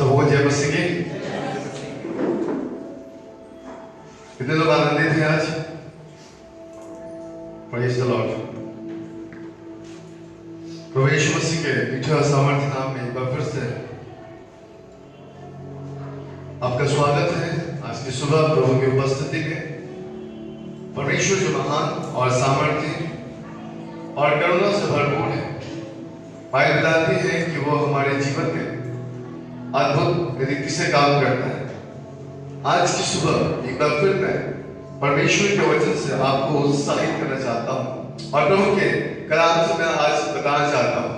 सबको जय मसीह की। कितने लोग आनंदित हैं आज? Praise the lord. प्रभु यीशु मसीह के मीठे और सामर्थ्य नाम में एक बार फिर से आपका स्वागत है। आज की सुबह प्रभु की उपस्थिति में परमेश्वर जो महान और सामर्थ्य और करुणा से भरपूर है, बाइबल बताती है कि वो हमारे जीवन में अद्भुत रीति से काम करता है। आज की सुबह एक बार फिर मैं परमेश्वर के वचन से आपको उत्साहित करना चाहता हूँ और प्रभु के कलाम से मैं आज बताना चाहता हूँ।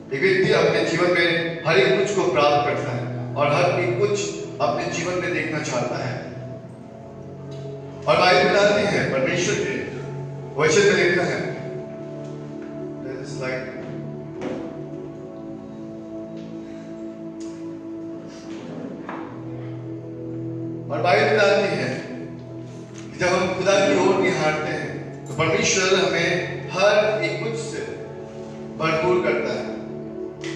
एक व्यक्ति अपने जीवन में हर एक कुछ को प्राप्त करता है और हर एक कुछ अपने जीवन में देखना चाहता है। और बाइबल बताती है, परमेश्वर के वचन में लिखा है, और बाइबल बताती है कि जब हम खुदा की ओर निहारते हैं तो परमेश्वर हमें हर एक कुछ से भरपूर करता है।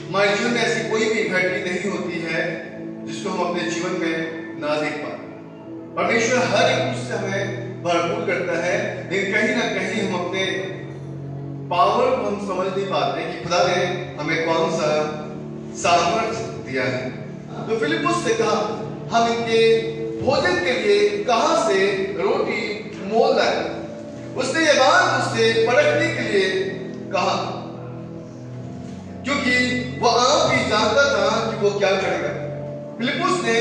हमारे जीवन में ऐसी कोई भी घटना नहीं होती है जिसको हम अपने जीवन में ना देख पाए। परमेश्वर हर एक कुछ से हमें भरपूर करता है, लेकिन कहीं ना कहीं हम अपने पावर को हम समझ नहीं पाते कि खुदा ने हमें कौन सा सामर्थ्य दिया है। तो फिलिप्पुस से कहा, हम इनके भोजन के लिए कहां से रोटी मोल लाए। उसने ये बात उससे परखने के लिए कहा, क्योंकि वह आप भी जानता था कि वो क्या करेगा। फिलिप्पुस ने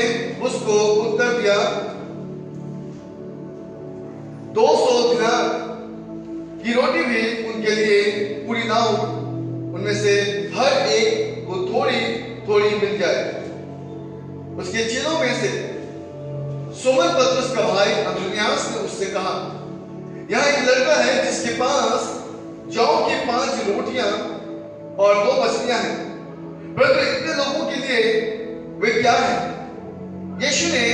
उसको उत्तर दिया, 200 दिनार की रोटी भी उनके लिए पूरी ना हो, उनमें से हर एक को थोड़ी थोड़ी मिल जाए। उसके चेलों में से सोमन पतरस का भाई अंद्रुनियास ने उससे कहा, यहाँ एक लड़का है जिसके पास जौ की 5 रोटियां और 2 मछलियां हैं, परंतु इतने लोगों के लिए वे क्या है? यीशु ने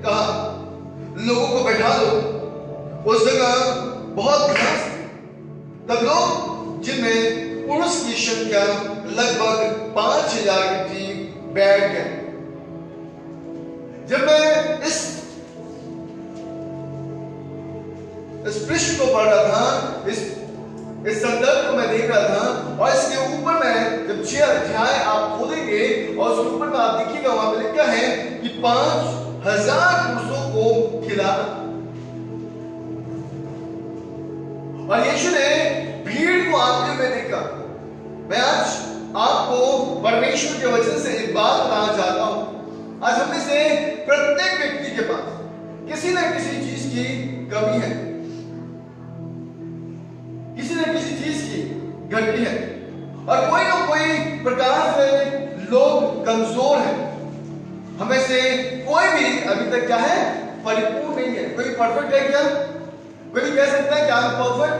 कहा, लोगों को बैठा दो। उस जगह बहुत घास थी। तब लोग, जिनमें पुरुष की संख्या लगभग 5000 की थी, बैठ गए। जब मैं इस पृष्ठ को पढ़ रहा था, इस संदर्भ को मैं देख रहा था, और इसके ऊपर में जब 6 अध्याय आप खोलेंगे और उसके ऊपर में आप देखिएगा, वहां पे लिखा है कि 5000 पुरुषों को खिलाना। और यीशु ने भीड़ को आते हुए देखा। मैं आज आपको परमेश्वर के वचन से एक बात बताना चाहता हूं। आज हम में से प्रत्येक व्यक्ति के पास किसी न किसी चीज की कमी है, किसी न किसी चीज की घटी है, और कोई न कोई प्रकार से लोग कमजोर हैं। हमें से कोई भी अभी तक क्या है? परिपूर्ण नहीं है। कोई परफेक्ट है क्या? कोई कह सकता है क्या परफेक्ट?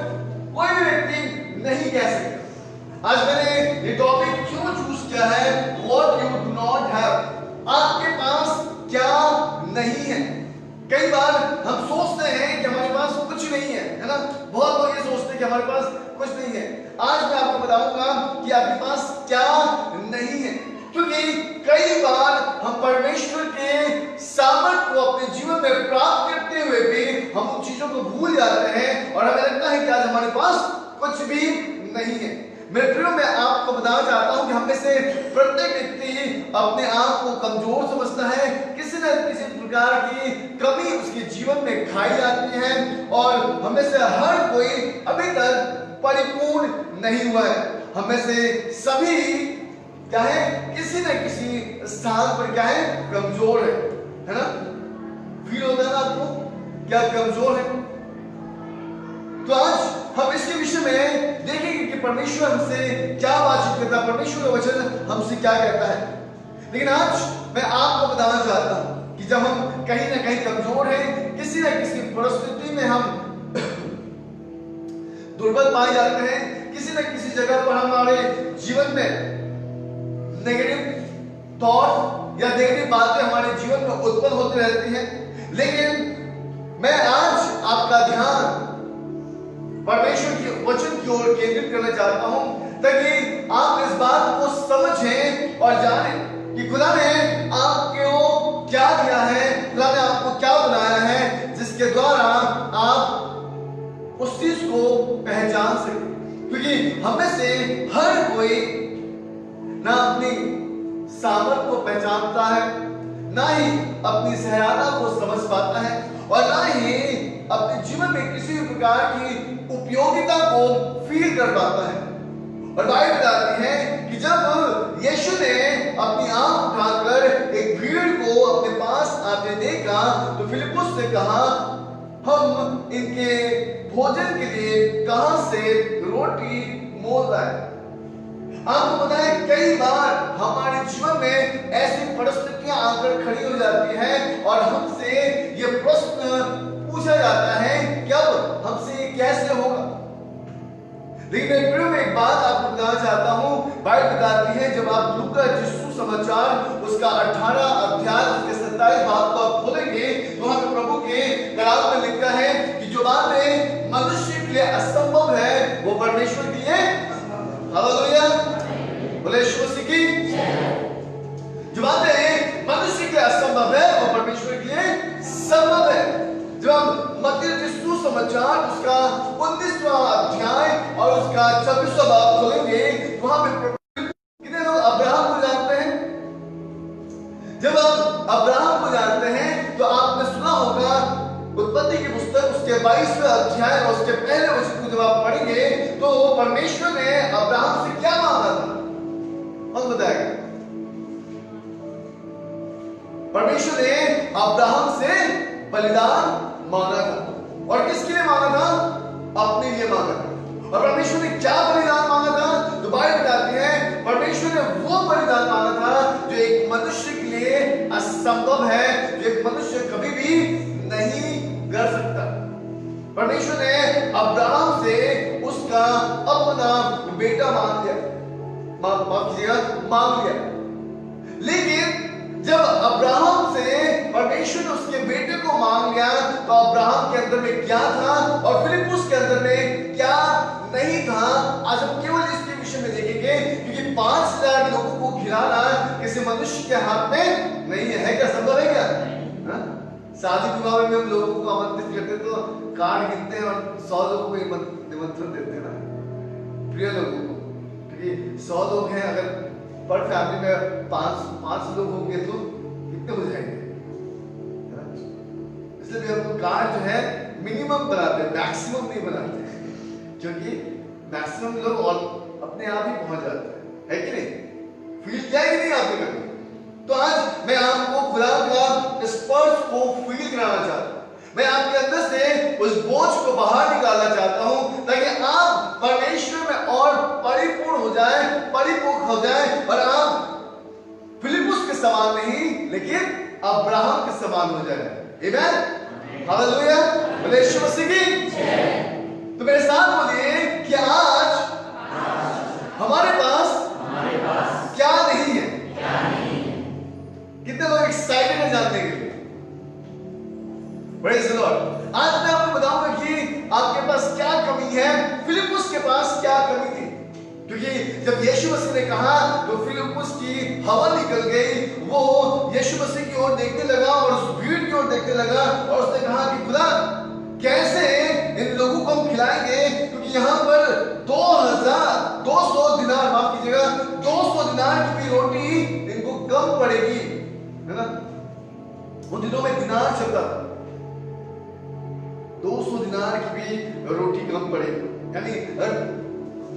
कोई भी व्यक्ति नहीं कह सकता। आज मैंने ये टॉपिक क्यों चूज किया है? What you do not have. आपके पास क्या नहीं है? कई बार हम सोचते हैं कि हमारे पास कुछ नहीं है ना? बहुत लोग ये सोचते हैं कि हमारे पास कुछ नहीं है। आज मैं आपको बताऊंगा कि आपके पास क्या नहीं है, क्योंकि कई बार हम परमेश्वर के सामर्थ्य को अपने जीवन में प्राप्त करते हुए भी हम उन चीजों को भूल जाते हैं और हमें लगता है कि आज हमारे पास कुछ भी नहीं है। मेरे प्रियो, मैं आपको बताना चाहता हूं कि हम में से प्रत्येक व्यक्ति अपने आप को कमजोर समझता है। किसी न किसी प्रकार की कमी उसके जीवन में खाई जाती है, और हम में से हर कोई अभी तक परिपूर्ण नहीं हुआ है। हम में से सभी क्या है? किसी न किसी स्थान पर क्या है? कमजोर है ना? फील होता है ना आपको क्या कमजोर है? तो आज हम इसके विषय में देखेंगे कि परमेश्वर हमसे क्या बातचीत करता है, परमेश्वर का वचन हमसे क्या कहता है। लेकिन आज मैं आपको बताना चाहता हूं कि जब हम कहीं ना कहीं कमजोर हैं, किसी न किसी परिस्थिति में हम दुर्बल पाए जाते हैं, किसी न किसी जगह पर हमारे जीवन में नेगेटिव थॉट या नेगेटिव बातें हमारे जीवन में उत्पन्न होती रहती हैं। लेकिन मैं आज आपका ध्यान परमेश्वर के वचन की ओर केंद्रित करना चाहता हूं, ताकि आप इस बात को समझें और जानें कि खुदा ने आप हमें से हर कोई ना अपनी सामर्थ को पहचानता है, ना ही अपनी सहायता को समझ पाता है, और ना ही अपने जीवन में किसी भी प्रकार की उपयोगिता को फील कर पाता है। और बाइबल बताती है कि जब यीशु ने अपनी आंख उठाकर एक भीड़ को अपने पास आते देखा तो फिलिप्पुस से कहा, हम इनके भोजन के लिए कहां से रोटी मोल लाए। आपको पता है कई बार हमारे जीवन में ऐसी परिस्थितियां आकर खड़ी हो जाती हैं और हमसे ये प्रश्न पूछा जाता है कि अब हमसे ये कैसे होगा। लेकिन मैं एक बात आपको बताना चाहता हूं, बाइबल बताती है जब आप लूका जिसु समाचार उसका 18 अध्याय उसके 27 भाग को आप खोलेंगे तो वहां पे प्रभु के कलाम में लिखा है कि जो बातें मनुष्य के लिए असंभव है वो परमेश्वर के लिए हालेलुया बोले यीशु मसीह की जो बातें मनुष्य के लिए असंभव है वो परमेश्वर के लिए संभव है। जब हम मत्ती जिसु समाचार उसका 19वां अध्याय और उसका 26वां भाग खोलेंगे वहां पे कितने लोग अब्राहम को जानते हैं? जब आप अब्राहम को जानते हैं तो आपने सुना होगा उत्पत्ति की पुस्तक उसके 22वें अध्याय और उसके पहले वचन को जब आप पढ़ेंगे तो परमेश्वर ने अब्राहम से क्या मांगा था? कौन बताएगा? परमेश्वर ने अब्राहम से बलिदान मांगा था। और किसके लिए मांगा था? अपने लिए मांगा था। और परमेश्वर ने क्या बलिदान मांगा था? तो बाइबल बताती है परमेश्वर ने वो बलिदान मांगा था जो एक मनुष्य के लिए असंभव है, जो एक मनुष्य कभी भी नहीं कर सकता। परमेश्वर ने अब्राहम से उसका अपना बेटा मांग लिया, मांग लिया। लेकिन जब अब्राहम से परमेश्वर ने उसके बेटे को मांग लिया तो अब्राहम के अंदर में क्या था और फिलिप्पुस के अंदर में क्या नहीं था, आज हम केवल इसके विषय में देखेंगे। क्योंकि 5000 लोगों को खिलाना किसी मनुष्य के हाथ में नहीं है। क्या संभव है? क्या शादी विवाह में हम लोगों को आमंत्रित करते तो कार्ड गिनते हैं और 100 लोगों को निमंत्रण देते हैं ना, प्रिय लोगों को। क्योंकि 100 लोग हैं, अगर पर फैमिली में 5 लोग होंगे तो कितने हो जाएंगे? इसलिए भी हम कार्ड जो है मिनिमम बनाते हैं, मैक्सिमम नहीं बनाते, क्योंकि मैक्सिमम लोग और अपने आप ही पहुंच जाते हैं, है कि नहीं? फील किया कि नहीं आपने कभी? तो आज मैं आपको खुदा का स्पर्श को फील कराना चाहता हूं। मैं आपके अंदर से उस बोझ को बाहर निकालना चाहता हूं ताकि आप परमेश्वर में और परिपूर्ण हो जाए, परिपक्व हो जाए और आप फिलिप्पुस के समान नहीं लेकिन अब्राहम के समान हो जाए। आमीन, हालेलुया, बोले यीशु मसीह की जय। तो मेरे साथ बोलिए कि आज हमारे पास क्या नहीं है? कितने लोग एक्साइटेड हैं जानने के लिए? Praise the Lord. आज मैं आपको बताऊंगा कि आपके पास क्या कमी है, फिलिप्पुस के पास क्या कमी थी। क्योंकि जब यीशु मसीह ने कहा तो फिलिप्पुस की हवा निकल गई, वो यीशु मसीह की ओर देखने लगा और उस भीड़ की ओर देखने लगा और उसने कहा कि खुदा कैसे इन लोगों को हम खिलाएंगे, क्योंकि यहाँ पर 200 दिनार, माफ कीजिएगा, 200 दिनार की भी रोटी इनको कम पड़ेगी, है ना? उन दिनों में दिनार चलता था, 200 दिनार की भी रोटी कम पड़ेगी। यानी अगर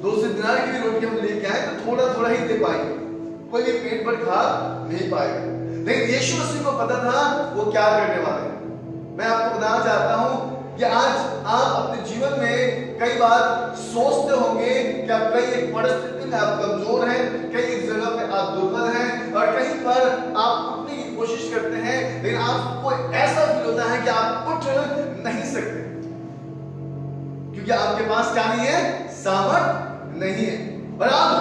200 दिनार की भी रोटी हम लेके आए तो थोड़ा थोड़ा ही दे पाएंगे, कोई भी पेट भर खा नहीं पाएगा। लेकिन यीशु मसीह को पता था वो क्या करने वाले हैं। मैं आपको बताना चाहता हूं कि आज आप अपने जीवन में कई बार सोचते होंगे कि आप कई एक परिस्थिति में आप कमजोर हैं, कई एक जगह पे आप दुर्बल हैं और कहीं पर आप उठने की कोशिश करते हैं लेकिन आपको ऐसा फील होता है कि आप उठ नहीं सकते, क्योंकि आपके पास क्या नहीं है? सामर्थ नहीं है। और आप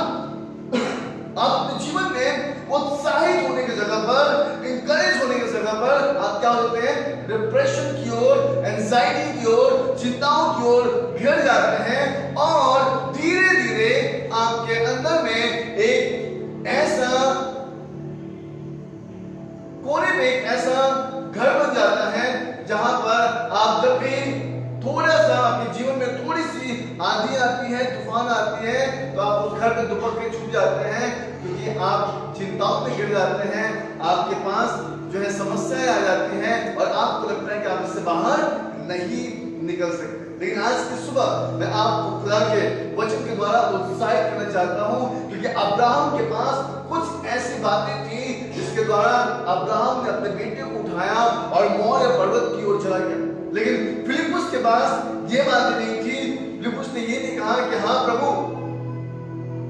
अपने जीवन में उत्साहित होने की जगह पर, इंकरेज होने की जगह पर आप क्या होते हैं? डिप्रेशन की ओर, एंजाइटी की ओर, चिंताओं की ओर घिर जाते हैं और धीरे धीरे आपके अंदर में एक ऐसा कोने में एक ऐसा घर बन जाता है जहां पर आप जब भी थोड़ा सा आपके जीवन में थोड़ी सी आंधी आती है, तूफान आती है, तो आप उस घर में दुपक के छूट जाते हैं, क्योंकि आप चिंताओं में गिर जाते हैं, आपके पास जो है समस्याएं आ जाती हैं और आपको लगता है कि आप इससे बाहर नहीं निकल सकते। लेकिन आज की सुबह मैं आपको खुदा के वचन के द्वारा उत्साहित करना चाहता हूं, क्योंकि अब्राहम के पास कुछ ऐसी बातें थी जिसके द्वारा अब्राहम ने अपने बेटे को उठाया और मोर पर्वत की ओर चला गया। लेकिन फिलिप्पुस के पास ये बातें नहीं थी। फिलिप्पुस ने ये नहीं कहा कि हाँ प्रभु,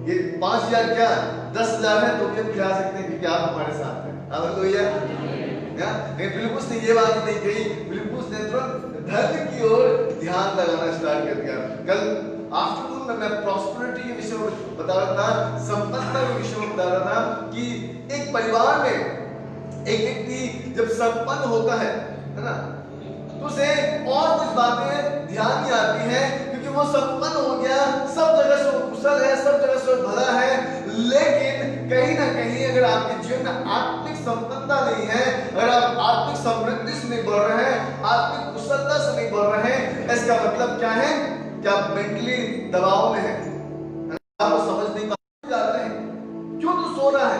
ये 5,000 क्या 10,000 है तो भी हम खिला सकते हैं, क्योंकि आप हमारे साथ हैं। हालेलुया। लेकिन फिलिप्पुस ने ये बात नहीं कही। फिलिप्पुस ने तुरंत धन की ओर ध्यान लगाना स्टार्ट कर दिया। कल आफ्टरनून में मैं प्रॉस्पेरिटी के विषय में बता रहा था, संपन्नता के विषय में बता रहा था कि एक परिवार में एक व्यक्ति जब संपन्न होता है ना, तो उसे और कुछ बातें ध्यान में आती हैं, क्योंकि वो संपन्न हो गया, सब जगह से वो कुशल है, सब जगह से वो भला है। लेकिन कहीं ना कहीं अगर आपके जीवन में आत्मिक संपन्नता नहीं है, अगर आप आत्मिक समृद्धि से नहीं बढ़ रहे हैं, आत्मिक कुशलता से नहीं बढ़ रहे हैं, इसका मतलब क्या है कि आप मेंटली दबाव में हैं, आप समझ नहीं जाते हैं क्यों तो सो रहा है।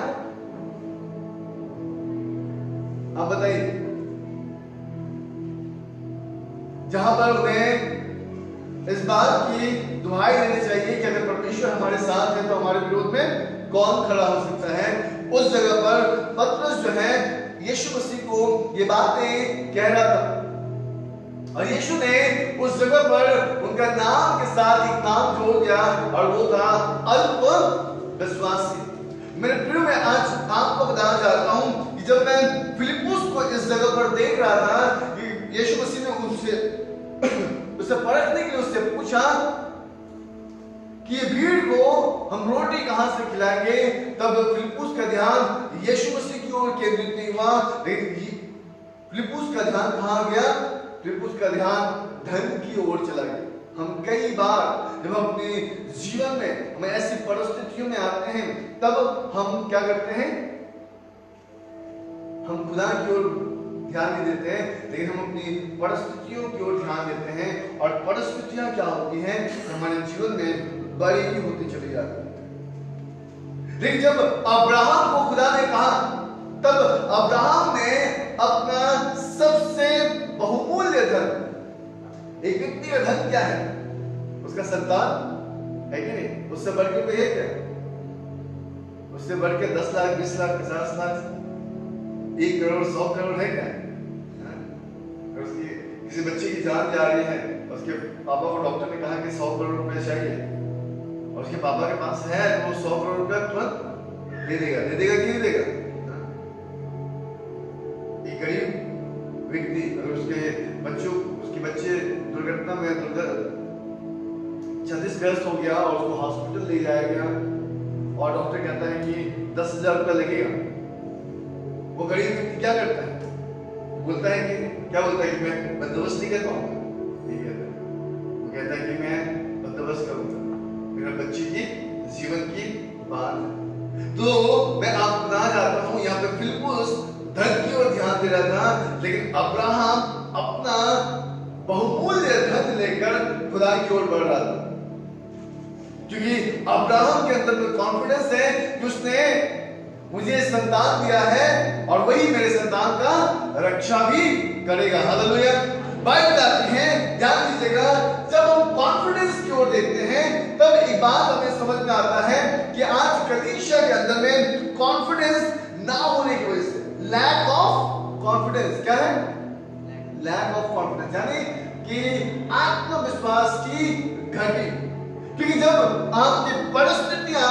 आप बताइए, जहां पर उन्हें इस बात की दुहाई देनी चाहिए कि अगर परमेश्वर हमारे साथ है तो हमारे विरोध में कौन खड़ा हो सकता है, उस जगह पर पतरस जो है यीशु मसीह को ये बातें कह रहा था, और यीशु ने उस जगह पर उनका नाम के साथ एक नाम जोड़ दिया, और वो था अल्प विश्वासी। मेरे प्रिय, मैं आज आपको बताना चाहता हूं कि जब मैं फिलिप्पुस को इस जगह पर देख रहा था कि यीशु मसीह ने उसे परखने के लिए उससे पूछा कि ये भीड़ को हम रोटी कहां से खिलाएंगे, तब फिलिप्पुस का ध्यान यीशु मसीह की ओर केंद्रित नहीं हुआ, लेकिन फिलिप्पुस का ध्यान कहां गया? फिलिप्पुस का ध्यान धन की ओर चला गया। हम कई बार जब हम अपने जीवन में हम ऐसी परिस्थितियों में आते हैं, तब हम क्या करते हैं? हम खुदा की ओर ध्यान नहीं देते हैं, लेकिन हम अपनी परिस्थितियों की ओर ध्यान देते हैं, और परिस्थितियां क्या होती हैं? हमारे जीवन में बड़ी ही होती चली जाती है। लेकिन जब अब्राहम को खुदा ने कहा, तब अब्राहम ने अपना सबसे बहुमूल्य धन, एक व्यक्ति का धन क्या है? उसका संतान है कि नहीं? उससे बढ़ के कोई है क्या? उससे बढ़ के 10 लाख 20 लाख 50 लाख 1 करोड़ 100 करोड़ है क्या? उसकी किसी बच्चे की जान जा रही है, उसके पापा को डॉक्टर ने कहा कि 100 करोड़ रुपए चाहिए, और उसके पापा के पास है तो वो 100 करोड़ रुपए तुरंत दे देगा। दे देगा कि नहीं देगा? एक गरीब व्यक्ति अगर उसके बच्चे दुर्घटना में क्षतिग्रस्त हो गया और उसको हॉस्पिटल ले जाया गया, और डॉक्टर कहता है कि 10,000 रुपया लगेगा, वो गरीब व्यक्ति क्या करता है? बोलता है कि क्या बोलता है कि मैं बंदोबस्त नहीं कर पाऊंगा, नहीं कहता है। वो कहता है कि मैं बंदोबस्त करूंगा, मेरा बच्चे की जीवन की बात है। तो मैं आपको बताना चाहता हूं, यहाँ पे फिलिप्पुस धन की ओर ध्यान दे रहा था, लेकिन अब्राहम अपना बहुमूल्य धन लेकर खुदा की ओर बढ़ रहा था, क्योंकि अब्राहम के अंदर में कॉन्फिडेंस है कि उसने मुझे संतान दिया है और वही मेरे संतान का रक्षा भी करेगा। हालेलुया। बाइबल बताती है, ध्यान दीजिएगा, जब हम कॉन्फिडेंस की ओर देखते हैं, तब एक बात हमें समझ में आता है कि आज कलीसिया के अंदर में कॉन्फिडेंस ना होने की वजह से, लैक ऑफ कॉन्फिडेंस, क्या है? लैक ऑफ कॉन्फिडेंस, यानी कि आत्मविश्वास की घटी। क्योंकि जब आपकी परिस्थितियां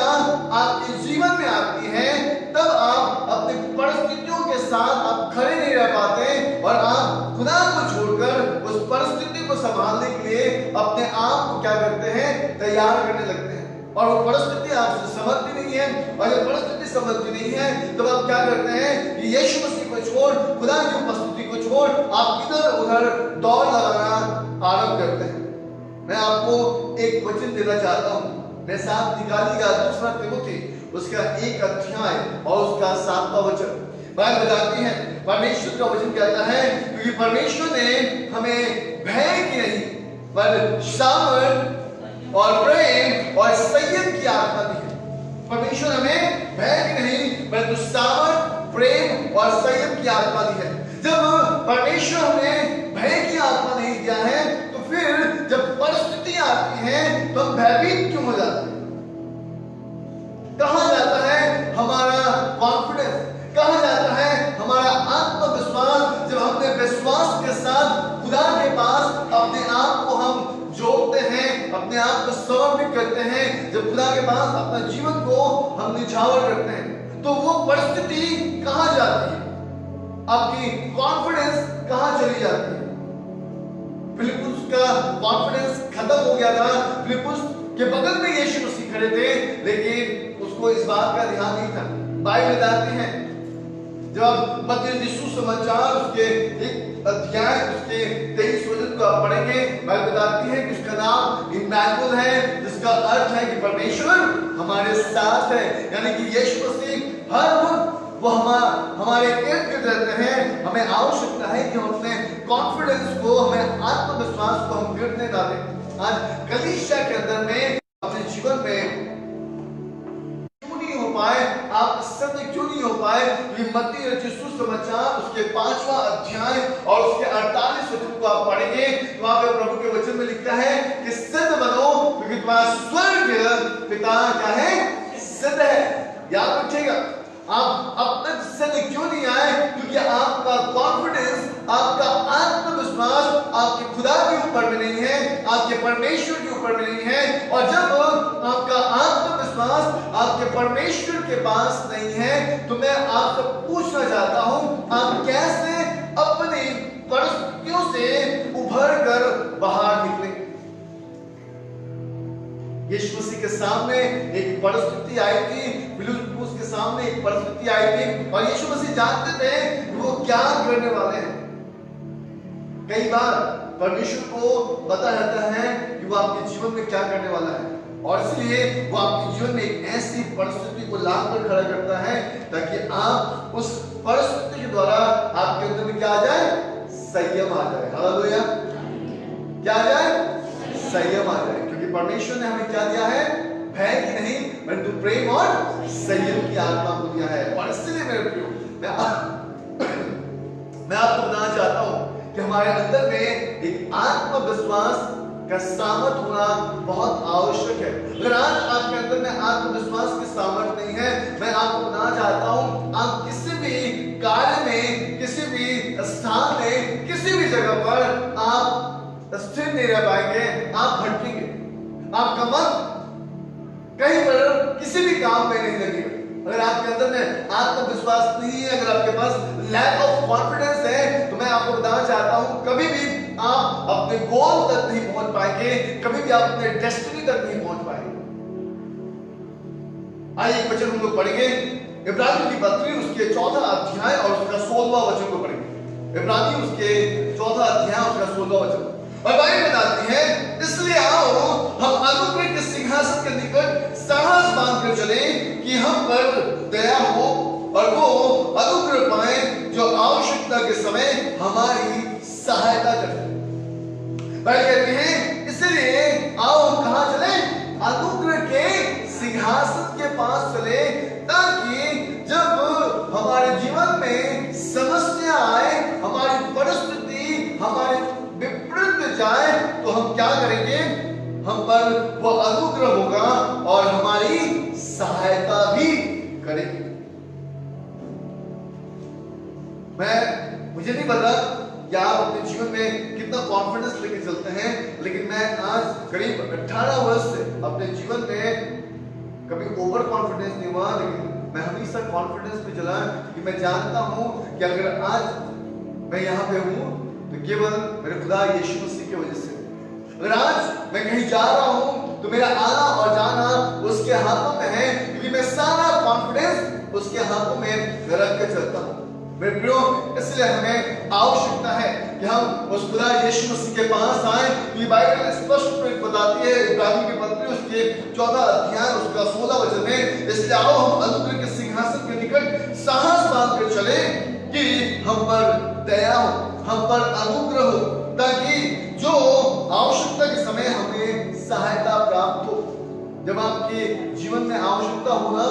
आपके जीवन में आती हैं, तब आप अपनी परिस्थितियों के साथ आप खड़े नहीं रह पाते, और आप खुदा को छोड़कर उस परिस्थिति को संभालने के लिए अपने आप को क्या करते हैं? तैयार करने लगते हैं, और वो परिस्थिति आपसे समझती नहीं है, और जब परिस्थिति समझती नहीं है, तब आप क्या करते हैं कि यीशु मसीह को छोड़, खुदा की उपस्थिति को छोड़, आप इधर उधर दौड़ लगाना आरंभ करते हैं। मैं आपको एक वचन देना चाहता हूं, मेरे साथ निकालिएगा 2 तिमुथी उसका 1 अध्याय और उसका 7वां वचन। बाइबल बताती है, परमेश्वर का वचन कहता है, क्योंकि परमेश्वर ने हमें भय की नहीं पर सामर्थ और प्रेम और संयम की आत्मा दी है। परमेश्वर हमें भय की नहीं परंतु सामर्थ, प्रेम और संयम की आत्मा दी है। जब परमेश्वर हमें भय की आत्मा नहीं दिया है तो फिर जब परिस्थितियां आती हैं तो हम भयभीत क्यों हो जाते हैं? कहां जाता है हमारा कॉन्फिडेंस, कहां जाता है हमारा आत्मविश्वास जब हमने विश्वास के साथ खुदा के पास अपने आप को हम जोड़ते हैं, अपने आप को समर्पित करते हैं, जब खुदा के पास अपना जीवन को हम निछावर करते हैं तो वो परिस्थिति कहां जाती है? आपकी कॉन्फिडेंस कहां चली जाती है? फिलिप्पुस का कॉन्फिडेंस खत्म हो गया था। फिलिप्पुस के बगल में यीशु मसीह खड़े थे लेकिन उसको इस बात का ध्यान नहीं था। बाइबल बताती है जब मत्ती सुसमाचार उसके एक अध्याय उसके 23 वचन को आप पढ़ेंगे, बाइबल बताती है कि उसका नाम इम्मानुएल है जिसका अर्थ है कि परमेश्वर हमारे साथ है। यानी कि यीशु मसीह हर वक्त वो हमारे इर्द गिर्द रहते हैं। हमें आवश्यकता है कि हम अपने कॉन्फिडेंस को, हमें आत्मविश्वास को हम गिरने ना दें। आज कलीसिया के अंदर में अपने जीवन में क्यों नहीं हो पाए, आप सत्य क्यों नहीं हो पाए? ये मत्ती रचित सुसमाचार उसके 5वां अध्याय और उसके 48 वचन को आप पढ़ेंगे तो वहां पे प्रभु के वचन में लिखता है कि सिद्ध बनो क्योंकि तुम्हारा स्वर्ग पिता क्या है? सिद्ध है। याद रखिएगा, आप अब तक सिद्ध क्यों नहीं आए? क्योंकि आपका कॉन्फिडेंस, आपका आत्मविश्वास आपके खुदा के ऊपर में नहीं है, आपके परमेश्वर के ऊपर में नहीं है। और जब आपका आत्मविश्वास आपके परमेश्वर के पास नहीं है तो मैं आपसे पूछना चाहता हूं, आप कैसे अपनी परिस्थितियों से उभर कर बाहर निकले? यीशु मसीह के सामने एक परिस्थिति आई थी, फिलिप्पुस के सामने एक परिस्थिति आई थी और यीशु मसीह जानते थे कि वो क्या करने वाले हैं। कई बार परमेश्वर को पता रहता है कि वो आपके जीवन में क्या करने वाला है और इसलिए वो आपके जीवन में एक ऐसी परिस्थिति को लाकर खड़ा करता है ताकि आप उस परिस्थिति के द्वारा आपके अंदर में क्या आ जाए? संयम आ जाए। हालेलुया। क्या आ जाए? संयम आ जाए। क्योंकि परमेश्वर ने हमें क्या दिया है? भय की नहीं परंतु प्रेम और संयम की आत्मा को दिया है। और इसलिए मेरे प्रियो मैं आपको बताना चाहता हूं कि हमारे अंदर में एक आत्मविश्वास का सामर्थ होना बहुत आवश्यक है। अगर आज आपके अंदर में आत्मविश्वास की सामर्थ नहीं है, मैं आपको बताना चाहता हूं आप किसी भी कार्य में, किसी भी स्थान में, किसी भी जगह पर आप स्थिर नहीं रह पाएंगे, आप भटकेंगे, आपका मन कहीं पर किसी भी काम में नहीं लगेगा। अगर आपके अंदर में आत्मविश्वास नहीं है, अगर आपके पास लैक ऑफ कॉन्फिडेंस है तो मैं आपको बताना चाहता हूं कभी भी आप अपने गोल तक नहीं पहुंच पाएंगे, कभी भी आप अपने डेस्टिनी तक नहीं पहुंच पाएंगे। आइए एक वचन हम लोग पढ़ेंगे, इब्रानियों की पत्री उसके 4वां अध्याय और उसका 16वां वचन को पढ़ेंगे। इब्रानियों उसके 4वां अध्याय उसका 16वां वचन। और बाइबल बताती है, इसलिए आओ हम अनुग्रह के सिंहासन के निकट साहस बांध कर चले कि हम पर दया हो और वो अनुग्रह पाए जो आवश्यकता के समय हमारी सहायता करे। बाइबल कहती है इसलिए आओ हम कहां चले? अनुग्रह के सिंहासन के पास चले ताकि जब हमारे जीवन में समस्या आए, हमारी परिस्थिति हमारे विपरीत जाए तो हम क्या करेंगे? हम पर वो अनुग्रह होगा और हमारी सहायता भी करेंगे। मुझे नहीं पता कि आप अपने जीवन में कितना कॉन्फिडेंस लेके चलते हैं, लेकिन मैं आज करीब 18 वर्ष से अपने जीवन में कभी ओवर कॉन्फिडेंस नहीं हुआ, लेकिन मैं हमेशा कॉन्फिडेंस पे चला कि मैं जानता हूं कि अगर आज मैं यहाँ पे हूँ तो केवल मेरे खुदा यीशु मसीह की वजह से। अगर आज मैं कहीं जा रहा हूं तो मेरा आना और जाना उसके हाथों में है, क्योंकि मैं सारा कॉन्फिडेंस उसके हाथों में रख के चलता हूं। मेरे प्रियो, इसलिए हमें आवश्यकता है कि हम उस खुदा यीशु मसीह के पास आए। ये बाइबल स्पष्ट रूप बताती है, इब्रानियों की पत्री उसके 14 अध्याय उसका 16 वचन में, इसलिए आओ हम अनुग्रह के सिंहासन के निकट साहस बांध कर चले कि हम पर दया हो, हम पर अनुग्रह हो, ताकि जो आवश्यकता के समय हमें सहायता प्राप्त हो। जब आपके जीवन में आवश्यकता होगा,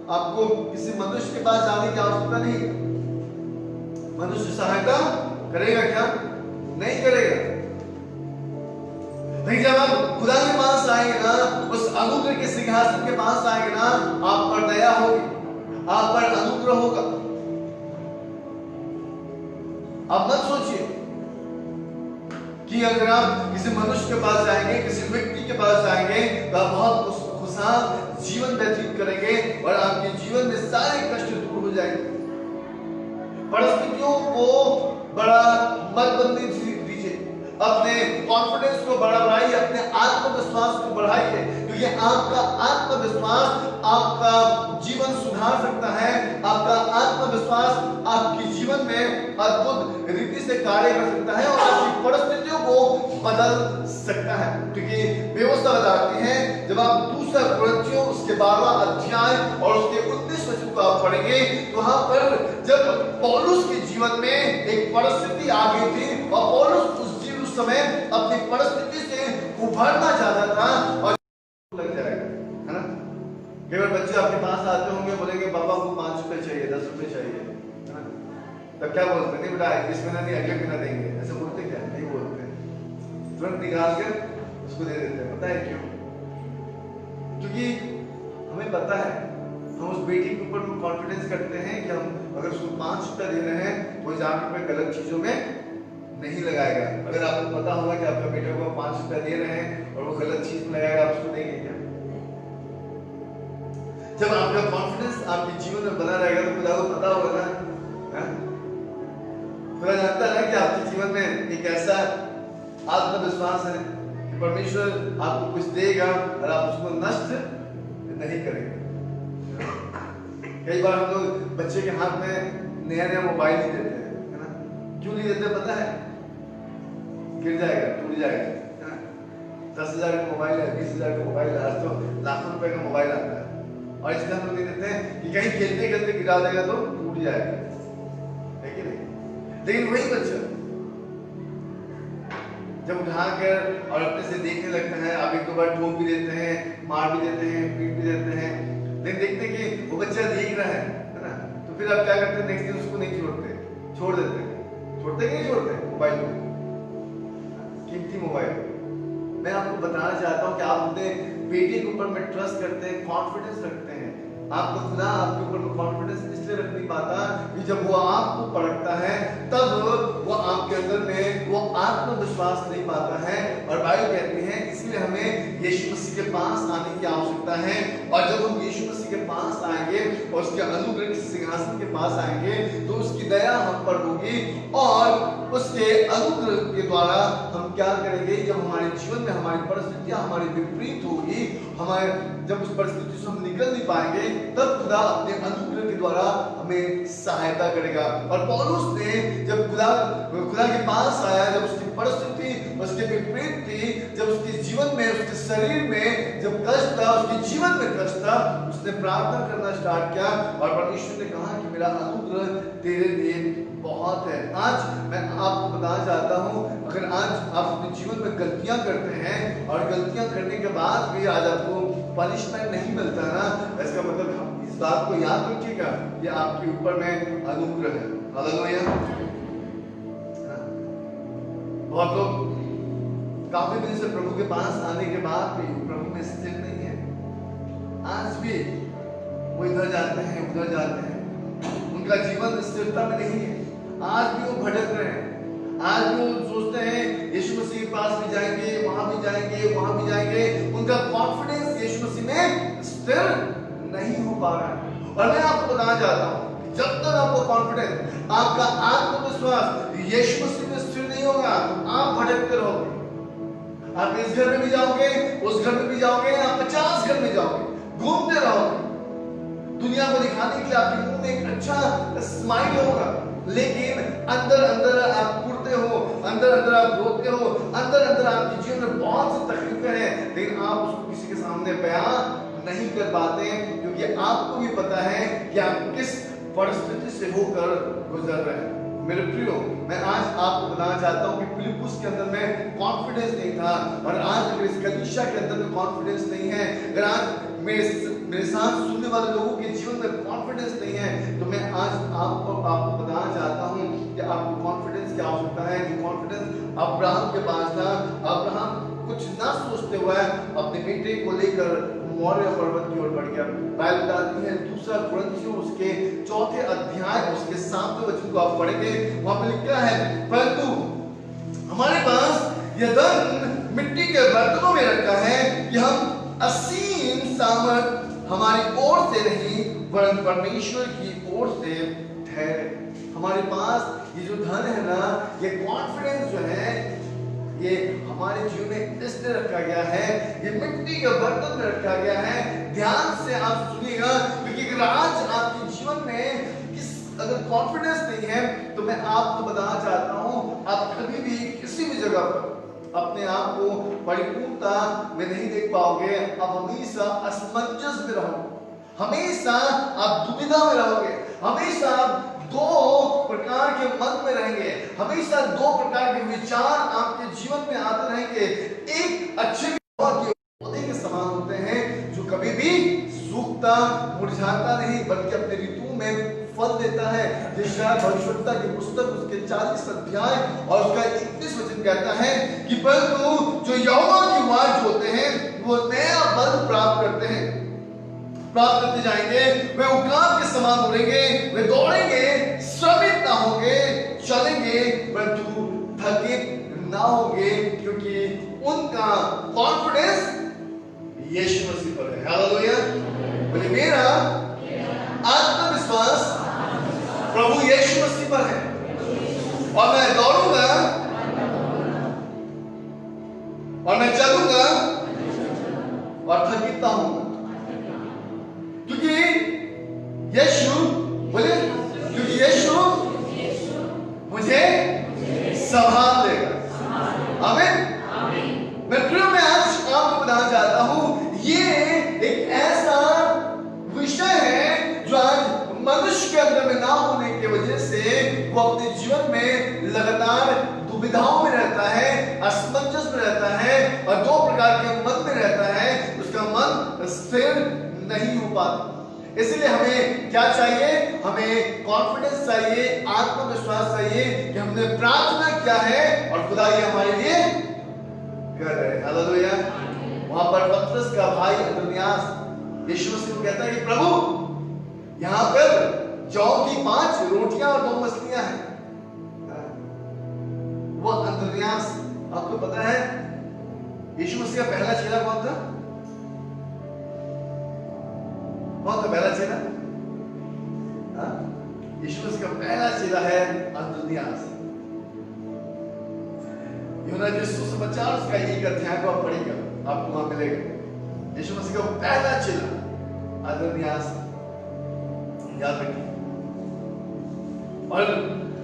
आपको किसी मनुष्य के पास जाने की आवश्यकता नहीं। मनुष्य सहायता करेगा क्या? नहीं करेगा। नहीं, जब आप खुदा के पास आएंगे ना, उस अनुग्रह के सिंहासन के पास आएंगे ना, आप पर दया होगी, आप पर अनुग्रह होगा। आप मत सोचिए कि अगर आप किसी मनुष्य के पास जाएंगे, किसी व्यक्ति के पास जाएंगे तो आप बहुत खुशहाल जीवन व्यतीत करेंगे और आपके जीवन में सारे कष्ट दूर हो जाएंगे। परिस्थितियों को बड़ा मत बनने दीजिए, अपने कॉन्फिडेंस को बढ़ाइए, अपने आत्मविश्वास को बढ़ाइए, क्योंकि आपका आत्मविश्वास आपका जीवन सुधार सकता है। आपका आत्मविश्वास आपके जीवन में अद्भुत रीति से कार्य कर सकता है और आपकी परिस्थितियों को बदल सकता है। क्योंकि व्यवस्था बताती है, जब आप दूसरा कुरिन्थियों उसके 12वां अध्याय और उसके 19 वचन को आप पढ़ेंगे तो वहां पर जब पौलुस के जीवन में एक परिस्थिति आ गई थी और पौलुस उस समय अपनी परिस्थिति से उभरना चाहता था और लग जाएगा, है ना। कई बार बच्चे आपके पास आते होंगे, बोलेंगे पापा को 5 रुपए चाहिए, 10 रुपए चाहिए, है ना। तब क्या बोलते हैं? नहीं बेटा, इस महीना नहीं, अगले महीना देंगे। ऐसे बोलते क्या? नहीं बोलते, तुरंत निकाल कर उसको दे देते हैं। पता है क्यों? क्योंकि हमें पता है, हम उस बेटी के ऊपर कॉन्फिडेंस करते हैं कि हम अगर उसको 5 रुपए दे रहे हैं, वो जाकर गलत चीजों में नहीं लगाएगा। अगर आपको पता होगा कि आपका बेटे को 5 रुपया दे रहे हैं और वो गलत चीज में लगाएगा, आप उसको देंगे क्या? जब आपका कॉन्फिडेंस आपके जीवन में बना रहेगा तो खुदा को पता होगा ना, खुदा जानता है कि आपके जीवन में एक ऐसा आत्मविश्वास है कि परमेश्वर आपको कुछ देगा और आप उसको नष्ट नहीं करेंगे। कई बार हम लोग बच्चे के हाथ में नया नया मोबाइल ही देते हैं, है ना। क्यों नहीं देते पता है? गिर जाएगा, टूट जाएगा। 10,000 का मोबाइल है, 20,000 का मोबाइल है, आज तो लाखों रुपए का मोबाइल आता है और इसलिए हम लोग नहीं देते हैं कि कहीं खेलते खेलते गिरा देगा तो टूट जाएगा, है कि नहीं। लेकिन वही बच्चा जब उठाकर और अपने से देखने लगता है, आप 1-2 बार ठोक भी देते हैं, मार भी देते हैं, पीट भी देते हैं, लेकिन देखते कि वो बच्चा देख रहा है ना, तो फिर आप क्या करते हैं? नेक्स्ट दिन उसको नहीं छोड़ते, छोड़ देते हैं। छोड़ते कि नहीं छोड़ते? मोबाइल को, कीमती मोबाइल। मैं आपको बताना चाहता हूं कि आप अपने बेटे के ऊपर में ट्रस्ट करते हैं, कॉन्फिडेंस रखते हैं। आपको खुदा आपके ऊपर कॉन्फिडेंस इसलिए रख नहीं पाता कि जब वो आपको परखता है तब वो आपके अंदर में वो आत्मविश्वास नहीं पाता है। और बाइबल कहती है इसलिए हमें यीशु मसीह के पास आने की आवश्यकता है। और जब हम यीशु मसीह के पास आएंगे और उसके अनुग्रह के सिंहासन के पास आएंगे तो उसकी दया हम पर होगी और उसके अनुग्रह के द्वारा हम क्या करेंगे? जब हमारे जीवन में हमारी परिस्थितियां हमारी विपरीत होगी, हमारे जब उस परिस्थिति से हम निकल नहीं पाएंगे, तब खुदा अपने अनुग्रह के द्वारा हमें सहायता करेगा। और पौलुस ने जब खुदा के पास आया, जब उसकी परिस्थिति उसके विपरीत थी, जब उसके जीवन में उसके शरीर में जब कष्ट था, उसके जीवन में कष्ट था, उसने प्रार्थना करना स्टार्ट किया और परमेश्वर ने कहा कि मेरा अनुग्रह तेरे लिए बहुत है। आज मैं आपको बताना चाहता हूं, अगर आज आप अपने जीवन में गलतियां करते हैं और गलतियां करने के बाद भी आज आपको पनिशमेंट नहीं मिलता ना, इसका मतलब इस बात को याद रखिएगा कि आपके ऊपर में अनुग्रह है। हालेलुया। बहुत लोग काफी दिन से प्रभु के पास आने के बाद भी प्रभु में स्थिर नहीं है। आज भी वो इधर जाते हैं उधर जाते हैं, उनका जीवन स्थिरता में नहीं है। आज भी वो भटक रहे हैं, आज भी वो सोचते हैं यीशु मसीह के पास भी जाएंगे, वहां भी जाएंगे, वहां भी जाएंगे। उनका कॉन्फिडेंस यीशु मसीह में स्थिर नहीं हो पा रहा है। और मैं आपको बताना चाहता हूं, जब तक आपको कॉन्फिडेंस, आपका आत्मविश्वास यीशु मसीह में स्थिर नहीं होगा, आप भटकते रहोगे। आप इस घर में भी जाओगे, उस घर में भी जाओगे, आप 50 घर में जाओगे, घूमते रहोगे। दुनिया को दिखाने के लिए आपके मुंह में एक अच्छा स्माइल होगा, लेकिन अंदर अंदर आप कुड़ते हो, अंदर अंदर आप रोते हो, अंदर अंदर आपके जीवन में बहुत सी तकलीफें हैं, लेकिन आप उसको किसी के सामने बयान नहीं कर पाते, क्योंकि आपको भी पता है कि आप किस परिस्थिति से होकर गुजर रहे हैं। मेरे प्रियो, मैं आज आपको बताना चाहता हूं कि फिलिप्पुस के अंदर में कॉन्फिडेंस नहीं था, और आज अगर इस कलीसिया के अंदर में कॉन्फिडेंस नहीं है, अगर आज मेरे साथ सुनने वाले लोगों के जीवन में कॉन्फिडेंस नहीं है, तो मैं आज आपको बताना चाहता हूं कि आपको कॉन्फिडेंस की आवश्यकता है। कि कॉन्फिडेंस अब्राहम के पास था। अब्राहम कुछ ना सोचते हुए अपने बेटे को लेकर मौर्य पर्वत की ओर बढ़ गया। बाइबल बताती है दूसरा कुरिन्थियों उसके 4 अध्याय उसके 7वें वचन को आप पढ़ेंगे, वहां पर लिखा है, परंतु हमारे पास यह धन मिट्टी के बर्तनों में रखा है कि हम असीम सामर्थ हमारी ओर से नहीं वरन परमेश्वर की ओर से ठहरे। हमारे पास ये जो धन है ना, ये कॉन्फिडेंस जो है, ये हमारे जीवन में इसलिए रखा गया है, ये मिट्टी के बर्तन में रखा गया है। ध्यान से आप सुनिएगा, क्योंकि अगर आज आपके जीवन में अगर कॉन्फिडेंस नहीं है, तो मैं आपको बताना चाहता हूं, आप कभी भी किसी भी जगह पर अपने आप को परिपूर्णता में नहीं देख पाओगे। आप हमेशा असमंजस में रहोगे, हमेशा आप दुविधा में रहोगे, हमेशा आप 2 प्रकार के मन में रहेंगे, हमेशा 2 प्रकार के विचार आपके जीवन में आते रहेंगे। एक अच्छे पौधे के समान होते हैं जो कभी भी सूखता मुरझाता नहीं, बल्कि अपने ऋतु में फल देता है। यशायाह भविष्यवक्ता की पुस्तक उसके 40 अध्याय और उसका 21 वचन कहता है कि परंतु जो यहोवा की वाज होते हैं वो नया बल प्राप्त करते जाएंगे, वे उकाब के समान उड़ेंगे, वे दौड़ेंगे श्रमित ना होंगे, चलेंगे परंतु थकित ना होंगे, क्योंकि उनका कॉन्फिडेंस यीशु मसीह पर है। हालेलुया। बोले मेरा आत्मविश्वास प्रभु यीशु मसीह पर है, और मैं दौड़ूंगा और मैं चलूंगा और थकित ना होऊंगा, क्योंकि यीशु बोले, क्योंकि यीशु मुझे संभाल लेगा। आमीन। मैं आज आपको बताना चाहता हूं, ये एक ऐसा विषय है जो आज मनुष्य के अंदर में ना होने की वजह से वो अपने जीवन में लगातार दुविधाओं में रहता है, असमंजस में रहता है, और 2 प्रकार के मन में रहता है। उसका मन स्थिर नहीं हो पाता। इसलिए हमें क्या चाहिए? हमें कॉन्फिडेंस चाहिए, आत्मविश्वास चाहिए कि हमने प्रार्थना किया है और खुदा ये हमारे लिए कर रहे हैं। हालेलुया। वहां पर पतरस का भाई अन्द्रियास यीशु मसीह को कहता है कि प्रभु यहां पर जौ की 5 रोटियां और 2 मछलियां हैं। वो अन्द्रियास, आपको पता है यीशु मसीह का पहला चेला कौन था? कौन था पहला चेला? यीशु मसीह का पहला चेला है अन्द्रियास। यूहन्ना के सुसमाचार उसका 1 अध्याय को आप पढ़िएगा, आपको वहां मिलेगा। यीशु मसीह का पहला चेला अन्द्रियास, याद रखिए। और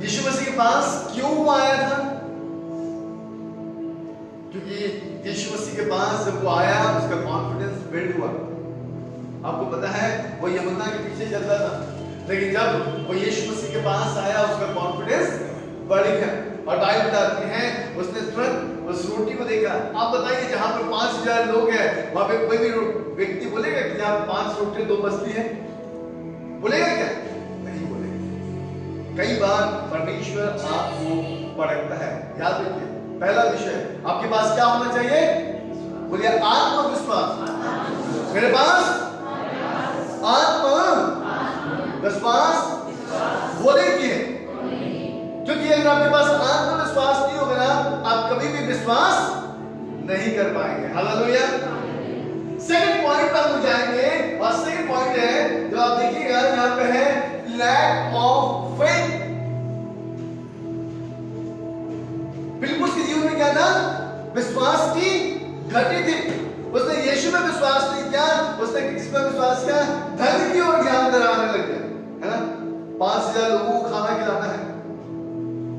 यीशु मसीह के पास क्यों आया था? क्योंकि यीशु मसीह के पास जब वो आया, उसका कॉन्फिडेंस बिल्ड हुआ। आपको पता है वो यूहन्ना के पीछे चलता था, लेकिन जब वो यीशु मसीह के पास आया, उसका कॉन्फिडेंस बढ़ गया। और बाइबल बताती है उसने तुरंत उस रोटी को देखा। आप बताइए जहां पर 5000 लोग हैं, वहां पे कोई भी व्यक्ति बोलेगा कि जहां 5 रोटी 2 मछली है? बोलेगा क्या? नहीं बोलेगा। कई बार परमेश्वर आपको परखता है। याद रखिए, पहला विषय आपके पास क्या होना चाहिए? बोलिए आत्मविश्वास। मेरे पास आत्मविश्वास बोले कि, क्योंकि अगर आपके पास आत्मविश्वास नहीं होगा ना, आप कभी भी विश्वास नहीं कर पाएंगे। हालेलुया। सेकंड पॉइंट पर हम जाएंगे, और सेकंड पॉइंट है जो आप देखिएगा यहां पे है लैक ऑफ फेथ। फिलिप्पुस के जीवन में क्या था? विश्वास की घटी थी। उसने यीशु में विश्वास नहीं किया, उसने किस पर विश्वास किया? धन की ओर ध्यान दिलाने लग गया, है ना? 5000 लोगों को खाना खिलाना है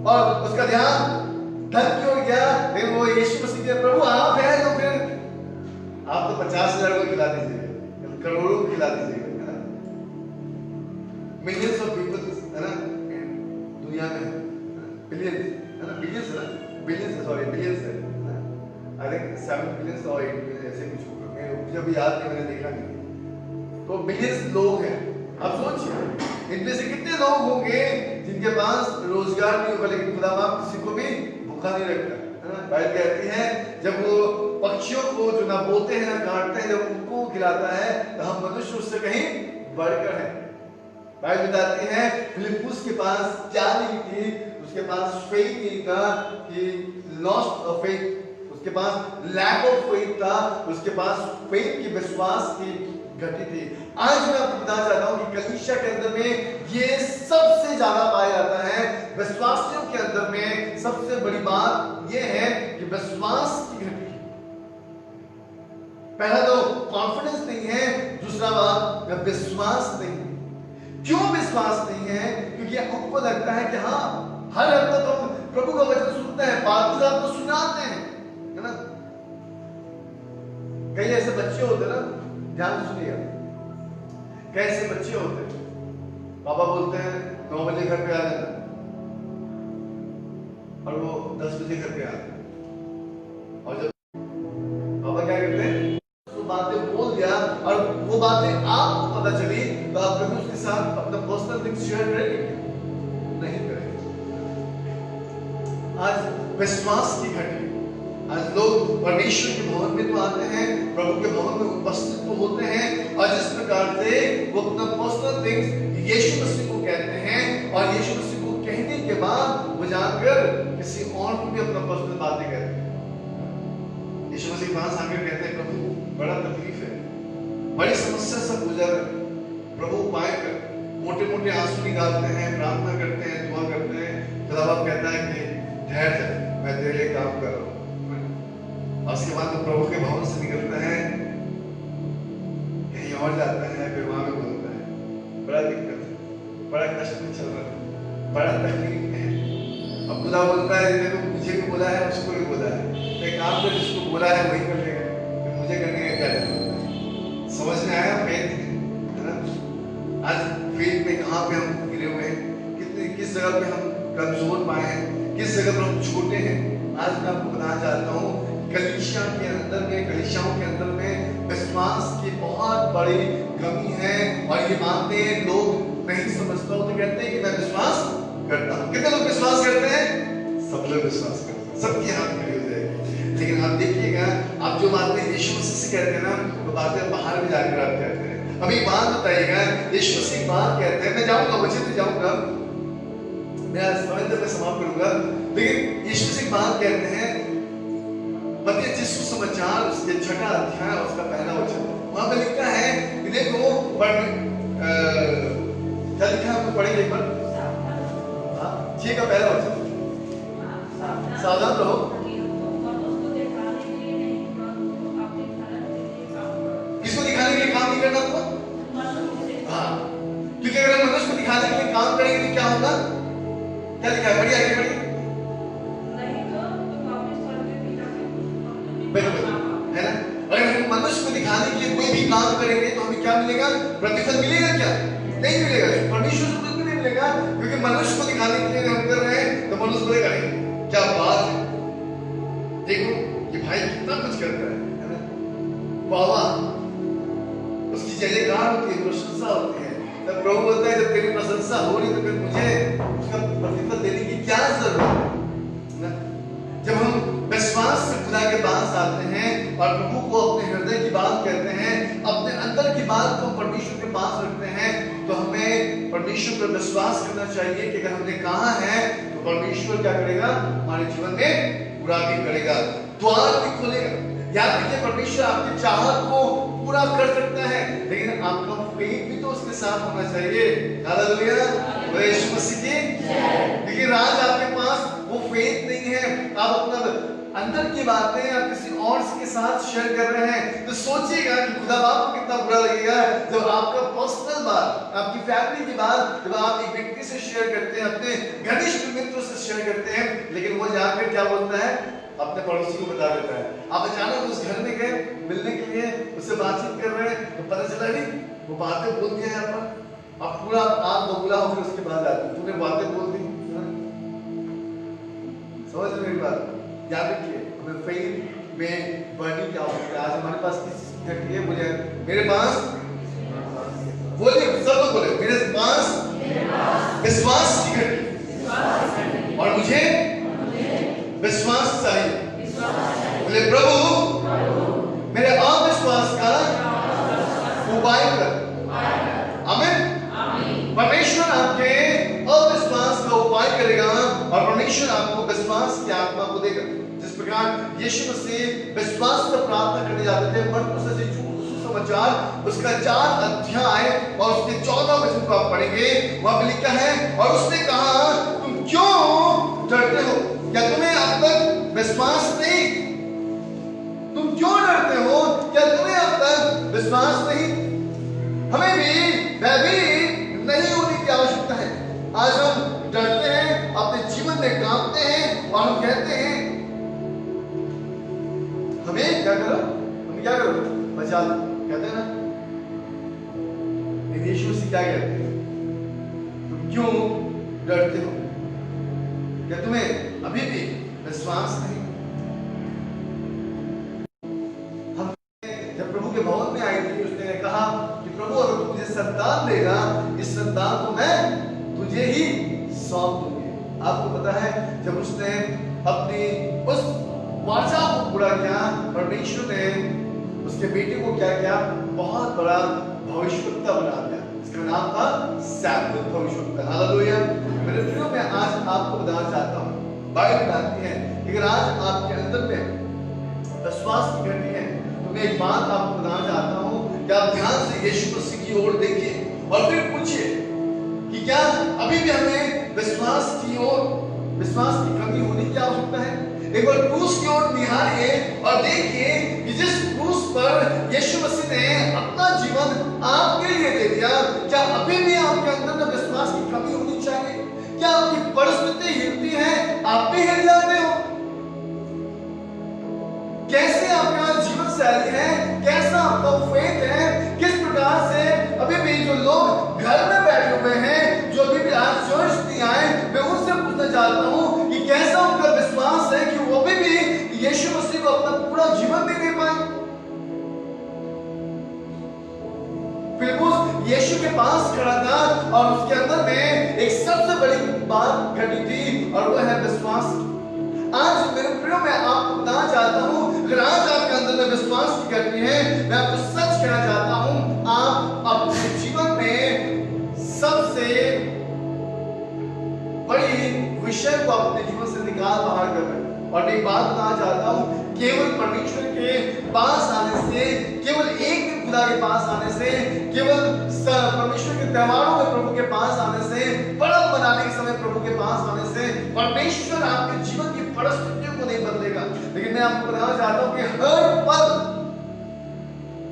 और उसका ध्यान धन की ओर गया। लेकिन वो यीशु मसीह के प्रभु आप हैं तो फिर आप तो 50,000 को खिला दीजिएगा, करोड़ों को खिला दीजिएगा, है ना? मिलियंस ऑफ पीपल, है ना, दुनिया में। बिलियंस है ना, बिलियंस है ना, बिलियंस सॉरी बिलियंस है ना, आई थिंक 7 बिलियंस और 8 बिलियंस ऐसे कुछ होगा, मुझे अभी याद नहीं, मैंने देखा नहीं। तो बिलियंस लोग हैं। अब सोचिए इनमें से कितने लोग होंगे जिनके पास रोजगार नहीं होगा, लेकिन खुदा बाप किसी को भी भूखा नहीं रखता है ना। बाइबल कहती है जब वो पक्षियों को जो ना बोते हैं ना काटते हैं, जब उनको खिलाता है तो हम मनुष्य उससे कहीं बढ़कर हैं। बाइबल बताती है फिलिप्पुस के पास क्या नहीं थी, उसके पास फेथ नहीं था, कि लॉस्ट ऑफ फेथ, उसके पास लैक ऑफ फेथ था, उसके पास फेथ की विश्वास की घटी थी। आज मैं आपको बताना चाहता हूं कि कलीसिया के अंदर में ये सबसे ज्यादा पाया जाता है। विश्वासियों के अंदर में सबसे बड़ी बात ये है कि विश्वास की घटी। पहला तो कॉन्फिडेंस नहीं है, दूसरा बात विश्वास नहीं है। क्यों विश्वास नहीं है? क्योंकि हमको लगता है कि हाँ हर हफ्ते तो हम प्रभु का वचन सुनते हैं, बात आपको सुनाते हैं, है ना। कई ऐसे बच्चे होते हैं ना, ध्यान सुनिएगा, कैसे बच्चे होते हैं, पापा बोलते हैं 9 बजे घर पे आ जाना और वो 10 बजे घर पे आते हैं, और जब पापा क्या करते हैं वो बातें बोल दिया और वो बातें आपको पता चली तो आप कभी उसके साथ अपना पर्सनल थिंग्स शेयर करेंगे? नहीं करेंगे। आज विश्वास की घटी। आज लोग परमेश्वर के भवन में तो आते हैं, प्रभु के भवन में उपस्थित तो होते हैं, और जिस प्रकार से वो अपना पर्सनल थिंग्स यीशु मसीह को कहते हैं, और यीशु मसीह को कहने के बाद वो जाकर किसी और को भी अपना पर्सनल बातें कहते हैं। यीशु मसीह के पास आकर कहते हैं प्रभु बड़ा तकलीफ है, बड़ी समस्या से गुजर रहे, प्रभु उपाय कर, मोटे मोटे आंसू निकालते हैं, प्रार्थना करते हैं, दुआ करते हैं। खुदा बाप कहता है कि ठहर जा, मैं तेरे लिए काम कर रहा हूँ। और उसके बाद वो प्रभु के भवन से निकलता है, कहीं और जाता है, फिर वहां में बोलता है बड़ा दिक्कत है, बड़ा कष्ट में चल रहा है, बड़ा तकलीफ है। अब खुदा बोलता है जिन्हें तो मुझे भी बोला है उसको भी बोला है, तो काम कर जिसको बोला है वही कर लेगा, तो मुझे करने का क्या जरूरत है? समझ में आया फेथ है ना। आज फेथ में कहाँ पे हम गिरे हुए हैं, कितनी किस जगह पे हम कमजोर पाए हैं, किस जगह पर हम छोटे हैं। आज मैं आपको बताना चाहता हूँ कलीसिया के अंदर में, कलीसियाओं के अंदर में विश्वास की बहुत बड़ी कमी है, और ये बातें लोग नहीं समझते हो तो कहते हैं कि मैं विश्वास करता हूँ। कितने लोग विश्वास करते हैं? सब लोग विश्वास करते हैं, सबकी हाथ खड़ी हो जाएगी। लेकिन आप देखिएगा, आप जो बातें यीशु मसीह से कहते हैं ना, वो बातें बाहर भी जाकर आप कहते हैं। अभी बात बताइएगा, यीशु मसीह बात कहते हैं, मैं जाऊंगा वचन में जाऊंगा, मैं आज समय तक समाप्त करूंगा, लेकिन यीशु मसीह बात कहते हैं मत्ती सुसमाचार उसके 6वां अध्याय उसका पहला वचन, वहां पे लिखा है कि देखो क्या लिखा है, आपको पढ़ेंगे एक बार। हाँ 6 का पहला वचन, सावधान रहो, किसको दिखाने के लिए काम नहीं करना आपको? हाँ, क्योंकि अगर मनुष्य को दिखाने के लिए काम करेंगे तो क्या होगा? क्या लिखा है, बढ़िया आगे बढ़िए। बिल्कुल है ना, अगर हम मनुष्य को दिखाने के लिए कोई भी काम करेंगे तो हमें क्या मिलेगा? प्रतिफल मिलेगा क्या? नहीं मिलेगा, परमेश्वर से बिल्कुल नहीं मिलेगा, क्योंकि मनुष्य को दिखाने के लिए हम कर रहे हैं तो मनुष्य बोलेगा क्या बात है, देखो ये भाई कितना कुछ करता है ना, वाह, उसकी जयकार होती है, प्रशंसा होती है। तब प्रभु बोलता है जब तेरी प्रशंसा हो रही तो फिर मुझे उसका प्रतिफल देने की क्या जरूरत है? जब हम विश्वास से खुदा के पास आते हैं और प्रभु को अपने हृदय की बात कहते हैं, अपने अंदर की बात को परमेश्वर के पास रखते हैं, तो हमें परमेश्वर पर विश्वास करना चाहिए कि अगर हमने कहा है तो परमेश्वर क्या करेगा? हमारे जीवन में पूरा भी करेगा, द्वार भी खोलेगा। याद रखिए परमेश्वर आपकी चाहत को पूरा कर सकता है, लेकिन आपका फेथ भी तो उसके साथ होना चाहिए। हालेलुया, यीशु मसीह की जय। लेकिन आज आपके पास वो फेथ नहीं है, आप अपना अंदर की बातें आप किसी और के साथ शेयर कर रहे हैं, तो सोचिएगा कि खुदा बाप को कितना बुरा लगेगा जब आपका पर्सनल बात, आपकी फैमिली की बात जब आप एक व्यक्ति से शेयर करते हैं, अपने घनिष्ठ मित्रों से शेयर करते हैं, लेकिन वो जाकर क्या बोलता है? अपने पड़ोसी को बता देता है। आप अचानक उस घर में गए मिलने के लिए, उससे बातचीत कर रहे हैं, तो पता चला नहीं वो बातें बोल दिया यहाँ पर, आप पूरा आप बबूला होकर उसके बाद आते, तूने बातें बोल दी। बड़ी बात है। याद रखिए, हमें फेथ में बढ़ने की आवश्यकता है। आज हमारे पास किस घटी है? बोले मेरे पास, बोलिए सब लोग बोले मेरे पास विश्वास की घटी और मुझे विश्वास चाहिए। बोले प्रभु मेरे अविश्वास का उपाय कर। आमीन। परमेश्वर आपके अविश्वास का उपाय करेगा और परमेश्वर आपको विश्वास की आत्मा को देगा। जिस प्रकार यीशु मसीह विश्वास से प्रार्थना करने जाते थे, मरकुस सुसमाचार उसका 4 अध्याय और उसके 14 वचन को आप पढ़ेंगे, वहां पे लिखा है और उसने कहा तुम क्यों डरते हो? क्या तुम्हें अब तक विश्वास नहीं? तुम क्यों डरते हो? क्या तुम्हें अब तक विश्वास नहीं? हमें भी भयभीत नहीं होने की आवश्यकता है। आज हम डरते हैं, अपने जीवन में कांपते हैं और हम कहते हैं हमें क्या करो, हम क्या करो, बचा लो, कहते हैं ना। यीशु से क्या कहते हैं? तुम क्यों डरते हो? क्या तुम्हें अभी भी विश्वास नहीं? हम जब प्रभु के भवन में आई थी, उसने कहा कि प्रभु अगर तू मुझे संतान देगा, इस संतान को मैं तुझे ही सौंप दूंगी। आपको पता है जब उसने अपनी उस वाचा को पूरा किया, परमेश्वर ने उसके बेटे को क्या किया? बहुत बड़ा भविष्यवक्ता बना दिया। इसका नाम था सैमुएल भविष्यवक्ता। हालेलुया। मेरे प्रियो, मैं आज आपको बताना चाहता हूँ, बाइबल बताती है कि अगर आज आपके अंदर में विश्वास की घटी है, तो मैं एक बात आपको बताना चाहता हूँ कि आप ध्यान से यीशु मसीह की ओर देखिए और फिर पूछिए कि क्या अभी भी हमें विश्वास की कमी होने की आवश्यकता है? एक बार क्रूस की ओर निहारिए और देखिए कि जिस क्रूस पर यीशु मसीह ने अपना जीवन आपके लिए दे दिया, क्या अभी भी आपके अंदर में विश्वास की कमी होनी चाहिए? क्या आपकी परिस्थिति हिलती है, आप भी हिल जाते हो? कैसे आपका जीवन शैली है, कैसा आपका फेथ है, किस प्रकार से अभी भी जो लोग घर में बैठे हुए हैं, जो अभी भी आज चर्च नहीं आए, मैं उनसे पूछना चाहता हूं कि कैसा उनका विश्वास है कि वो भी यीशु मसीह को अपना पूरा जीवन नहीं दे पाए। फिलिप्पुस यीशु के पास खड़ा था और उसके अंदर में एक सबसे बड़ी बात घटी थी और वो है विश्वास। आज मेरे प्रियो, मैं आपको बताना चाहता हूं, अगर आज आपके अंदर में विश्वास की घटी है, मैं आपको सच कहना चाहता हूं, आप अपने जीवन में सबसे बड़ी विषय को अपने जीवन से निकाल बाहर कर रहे हैं। और मैं एक बात बताना चाहता हूं, केवल परमेश्वर के पास आने से, केवल एक दिन खुदा के पास आने से, केवल परमेश्वर के त्योहारों में प्रभु के पास आने से, पर्व मनाने के समय प्रभु के पास आने से परमेश्वर आपके जीवन की परिस्थितियों को नहीं बदलेगा। लेकिन मैं आपको बताना चाहता हूं कि हर पल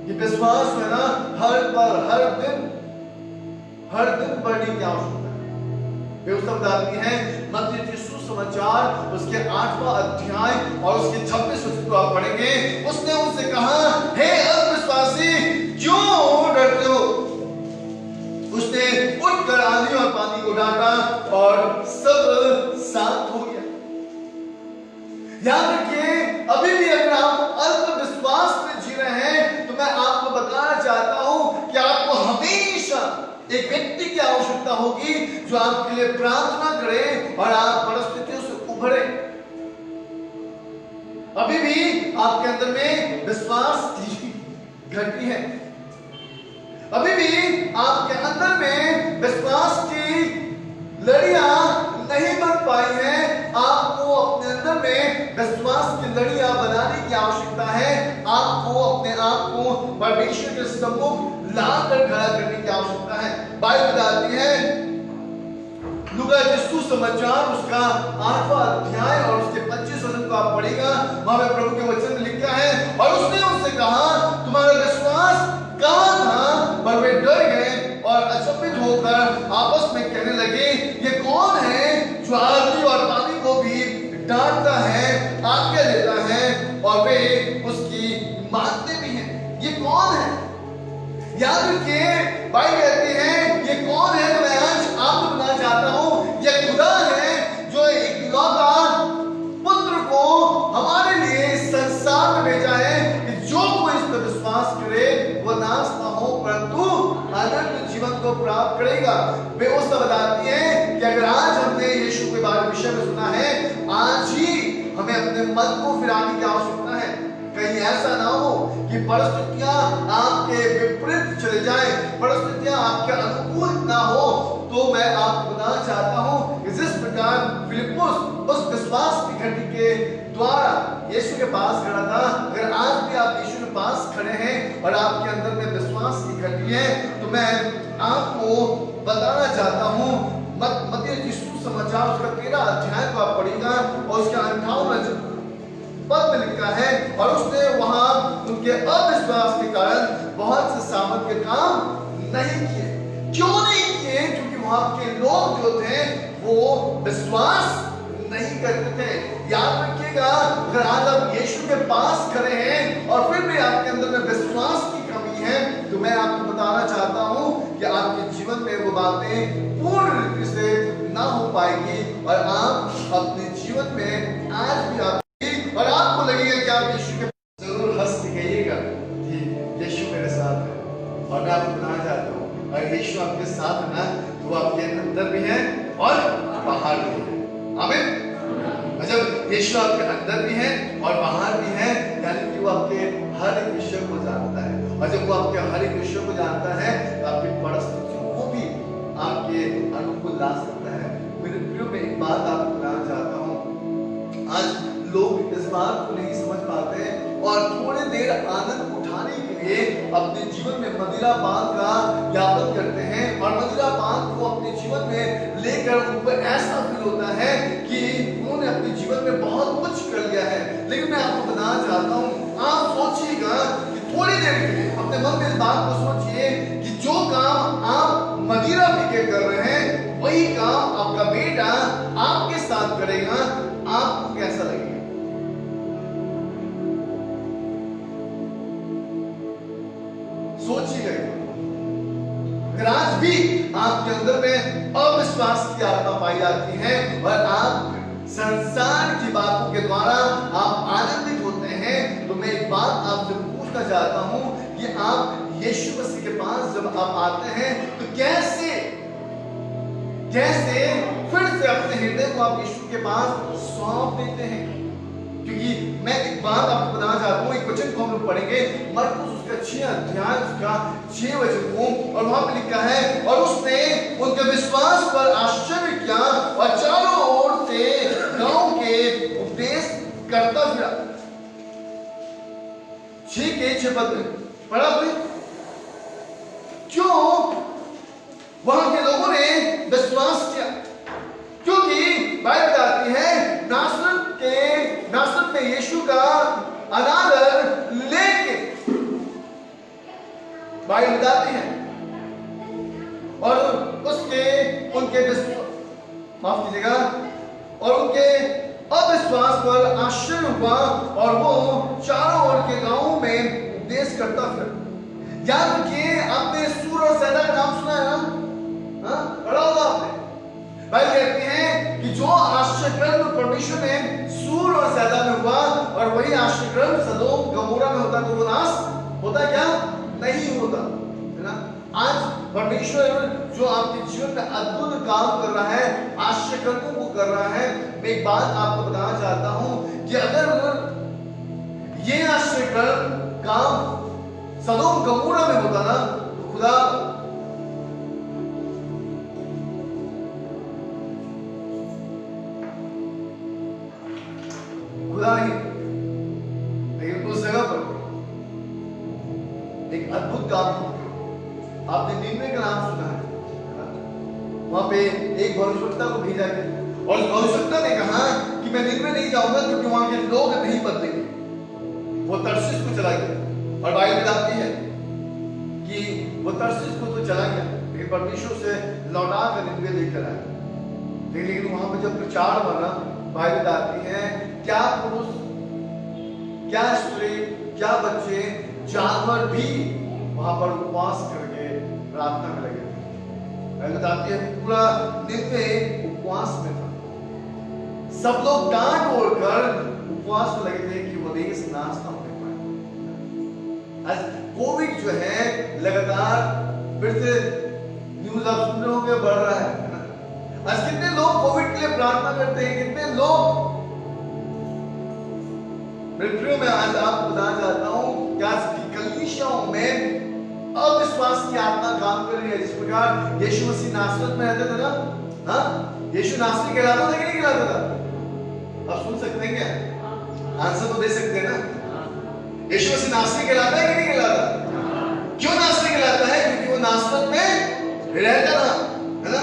ये विश्वास है ना, हर पल, हर दिन बढ़ने की आवश्यकता है। व्यवस्था बताती है मत्ती सुसमाचार उसके 8वां अध्याय और उसके 26 वचन को आप पढ़ेंगे। उसने उनसे कहा, हे अविश्वासी, क्यों डरते हो? उसने उठकर आंधी और पानी को डांटा और सब शांत हो गया। याद रखिए, अभी भी अगर आप अल्प विश्वास में जी रहे हैं, तो मैं आपको बताना चाहता हूं कि आपको हमेशा एक व्यक्ति की आवश्यकता होगी जो आपके लिए प्रार्थना करे और आप परिस्थितियों से उभरे। अभी भी आपके अंदर में विश्वास की घटी है, अभी भी आपके अंदर में विश्वास की लड़ियां नहीं बन पाई हैं। आपको अपने अंदर में विश्वास की लड़ियां बनाने की आवश्यकता है। आपको अपने आप को परमेश्वर के सम्मुख लाकर खड़ा करने की आवश्यकता है। बाइबल बताती है, लूका सुसमाचार उसका 8वां अध्याय और उसके 25 वचन को आप पढ़ेगा, वहां पे प्रभु के वचन में लिखा है, और उसने उनसे कहा, तुम्हारा विश्वास कहां था? पर वे डर गए और अचंभित होकर आपस में कहने लगे, ये कौन है जो आंधी और पानी को भी डांटता है, आज्ञा देता है और वे उसकी मानते भी हैं? ये कौन है? याद रखिए, बाइबल कहती है ये कौन है? तो मैं आज आपको बताना चाहता हूं, ये खुदा है जो एक लौता पुत्र वचन सुना है, आज ही हमें अपने मन को फिराने की आवश्यकता है। कहीं ऐसा ना हो कि परिस्थितियां आपके विपरीत चले जाएं, परिस्थितियां आपके अनुकूल ना हो। तो मैं आपको बताना चाहता हूं कि जिस प्रकार फिलिप्पुस उस विश्वास की घटी के द्वारा यीशु के पास खड़ा था, अगर आज भी आप यीशु के पास खड़े हैं और आपके अंदर में विश्वास की घटी है, तो मैं आपको बताना चाहता हूं, मत्ती यीशु समाचार उसका 13 अध्याय को आप पढ़िएगा और उसका 58 पद में लिखा है, और उसने वहां उनके अविश्वास के कारण बहुत से सामर्थ के काम नहीं किए। क्यों नहीं किए? क्योंकि वहां के लोग जो थे वो विश्वास नहीं करते थे। याद रखिएगा, अगर आज आप यीशु के पास खड़े हैं और फिर भी आपके अंदर में विश्वास की कमी है, तो मैं आपको बताना चाहता हूं कि आपके जीवन में वो बातें पूर्ण रीति से ना हो पाएगी और आप अपने जीवन में आज भी आप और आपको लगेगा कि आप यीशु के जरूर हंस के कहिएगा कि यीशु मेरे साथ है। और मैं आपको बताना चाहता हूँ, अगर यीशु आपके साथ है ना, तो वो आपके अंदर भी है और बाहर भी है। आमीन। जब यीशु आपके अंदर भी है और बाहर भी है, यानी कि वो आपके हर एक विषय को जानता है, और जब वो आपके हर एक विषय को जानता है तो आपकी परिस्थितियों को भी आपके अनुकूल ला सकता है। मेरे प्रियो, में एक बात आपको बताना चाहता हूँ, आज लोग इस बात को नहीं समझ पाते और थोड़ी देर आनंद उठाने के लिए अपने जीवन में मदिरा पान का यापन करते हैं, और मदिरा पान को अपने जीवन में लेकर उनको ऐसा फील होता है कि उन्होंने अपने जीवन में बहुत कुछ कर लिया है। लेकिन मैं आपको बताना चाहता हूँ, आप सोचिएगा कि थोड़ी देर के लिए अपने मन में इस बात को सोचिए कि जो काम आप मदिरा पी के कर रहे हैं, वही काम आपका बेटा आपके साथ करेगा, आपको कैसा लगेगा? सोचिएगा। अगर आज भी आपके अंदर में अविश्वास की आत्मा पाई जाती है और आप संसार की बातों के द्वारा आप आनंदित होते हैं, तो मैं एक बात आपसे पूछना चाहता हूं कि आप यीशु मसीह के पास जब आप आते हैं तो कैसे फिर से अपने हृदय को आप यीशु के पास सौंप देते हैं? क्योंकि मैं एक बात आपको बताना चाहता हूँ, एक वचन को हम लोग पढ़ेंगे, मरकुस उसका 6 अध्याय उसका 6 वचन को, और वहां पे लिखा है, और उसने उनके विश्वास पर आश्चर्य किया और चारों ओर से गांव के उपदेश करता फिरा। 6 के 6 पद में पढ़ा आपने? क्यों वहां के लोगों ने विश्वास किया? क्योंकि बाइबल बताती है, नासरत में यीशु का अनादर लेके बाइबल बताती है, और उनके माफ कीजिएगा, और उनके अविश्वास पर आश्चर्य हुआ और वो चारों ओर के गांवों में उपदेश करता फिरा। याद रखिए, आपने सूर और सैदा का नाम सुना है ना? पढ़ा होगा आपने। बाइबल कहती है कि जो आश्चर्यक्रम परमेश्वर ने सूर और सैदा में हुआ, और वही आश्चर्यक्रम सदोम गमोरा में होता, तो वो नाश होता क्या? नहीं होता, है ना? आज परमेश्वर जो आपके जीवन में अद्भुत काम कर रहा है, आश्चर्यक्रमों को कर रहा है। मैं एक बात आपको बताना चाहता हूं कि अगर ये आश्चर्यक्रम काम सदोम गमोरा में होता ना, तो खुदा नहीं, लेकिन उस जगह पर एक अद्भुत काम हो। आपने निन्वे का नाम सुना है, वहां पे एक भविष्यवक्ता को भेजा गया, और उस भविष्यवक्ता ने कहा कि मैं निन्वे नहीं जाऊंगा क्योंकि वहां के लोग नहीं बदलेंगे। वो तर्शीश को चला गया, और बाइबल बताती है कि वो तर्शीश को तो चला गया, लेकिन परमेश्वर से लौटा कर निन्वे लेकर आया। लेकिन वहां पे जब प्रचार हुआ ना, बाइबल बताती है, क्या पुरुष, क्या स्त्री, क्या बच्चे, जानवर भी वहां पर उपवास करके प्रार्थना में लगे थे। बाइबल बताती है पूरा निन्वे उपवास में था। सब लोग डांट ओढ़कर उपवास में लगे थे कि वो देश नाश ना होने पाए। आज कोविड जो है लगातार फिर से न्यूज आप सुन रहे होंगे बढ़ रहा है ना? आज कितने लोग कोविड के लिए प्रार्थना करते हैं, कितने लोग। मेरे प्रियो, मैं आज आपको बताना चाहता हूं कि आज की कलीसियाओं में अविश्वास की आत्मा काम कर रही है। जिस प्रकार यीशु मसीह नासरत में रहते थे ना, हाँ, यीशु नासरी कहलाता था कि नहीं कहलाता था? आप सुन सकते हैं क्या? आंसर तो दे सकते हैं ना? यीशु मसीह नासरी कहलाता है कि नहीं कहलाता? क्यों नासरी कहलाता है? क्योंकि वो नासरत में रहता था, है ना?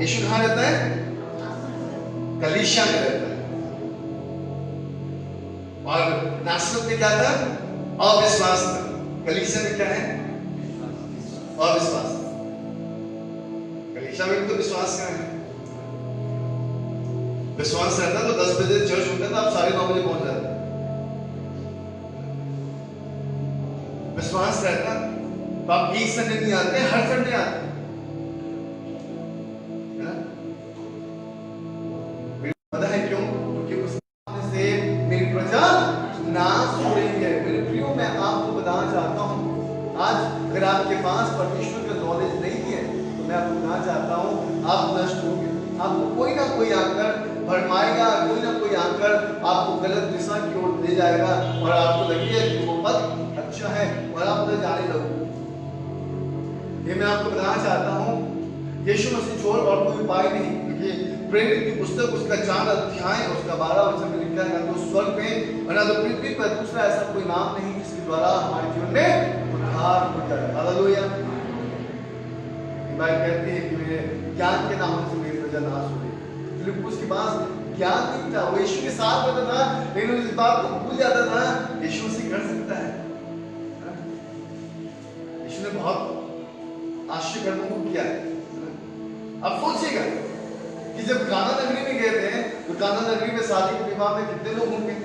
यीशु कहाँ रहता है? कलीसिया में रहता है। और नासरत में क्या था? अविश्वास था। कलीसिया में क्या है? अविश्वास। कलीसिया में तो विश्वास का है। विश्वास रहता तो 10 बजे चर्च होता था, आप 9:30 पहुंच जाते। विश्वास रहता तो आप एक संडे नहीं आते, हर संडे आते। पता है क्यों? क्योंकि उससे मेरी प्रजा नाश हो रही है। मेरे प्रियो, मैं आपको बताना चाहता हूं, आज अगर आपके पास परमेश्वर का नॉलेज नहीं है तो मैं आपको बताना चाहता हूं, आप नष्ट होंगे। आपको कोई ना कोई आकर भरमाएगा, कोई ना कोई आकर आपको गलत दिशा की ओर ले जाएगा और आपको लगेगा कि वो पथ अच्छा है और आप उधर जाने लगोगे। ये मैं आपको बताना चाहता हूं, यीशु मसीह छोड़ और कोई उपाय नहीं। क्योंकि प्रेरित की पुस्तक उसका 4 अध्याय उसका 12 वचन में लिखा है, ना तो स्वर्ग में और ना तो पृथ्वी पर दूसरा ऐसा कोई नाम नहीं जिसके द्वारा हमारे जीवन में उद्धार हो जाए। हालेलुया। बाइबल कहती है कि मेरे ज्ञान के नाम से मेरी प्रजा नाश हो गई। फिलिप्पुस के पास ज्ञान नहीं था, वो यीशु के साथ रहता था, लेकिन इस बात को भूल जाता था यीशु मसीह कर सकता है। यीशु ने बहुत आश्चर्य कर्मों को किया है। अब सोचिएगा कि जब काना नगरी में गए थे तो काना नगरी में शादी के विवाह में कितने लोग होंगे?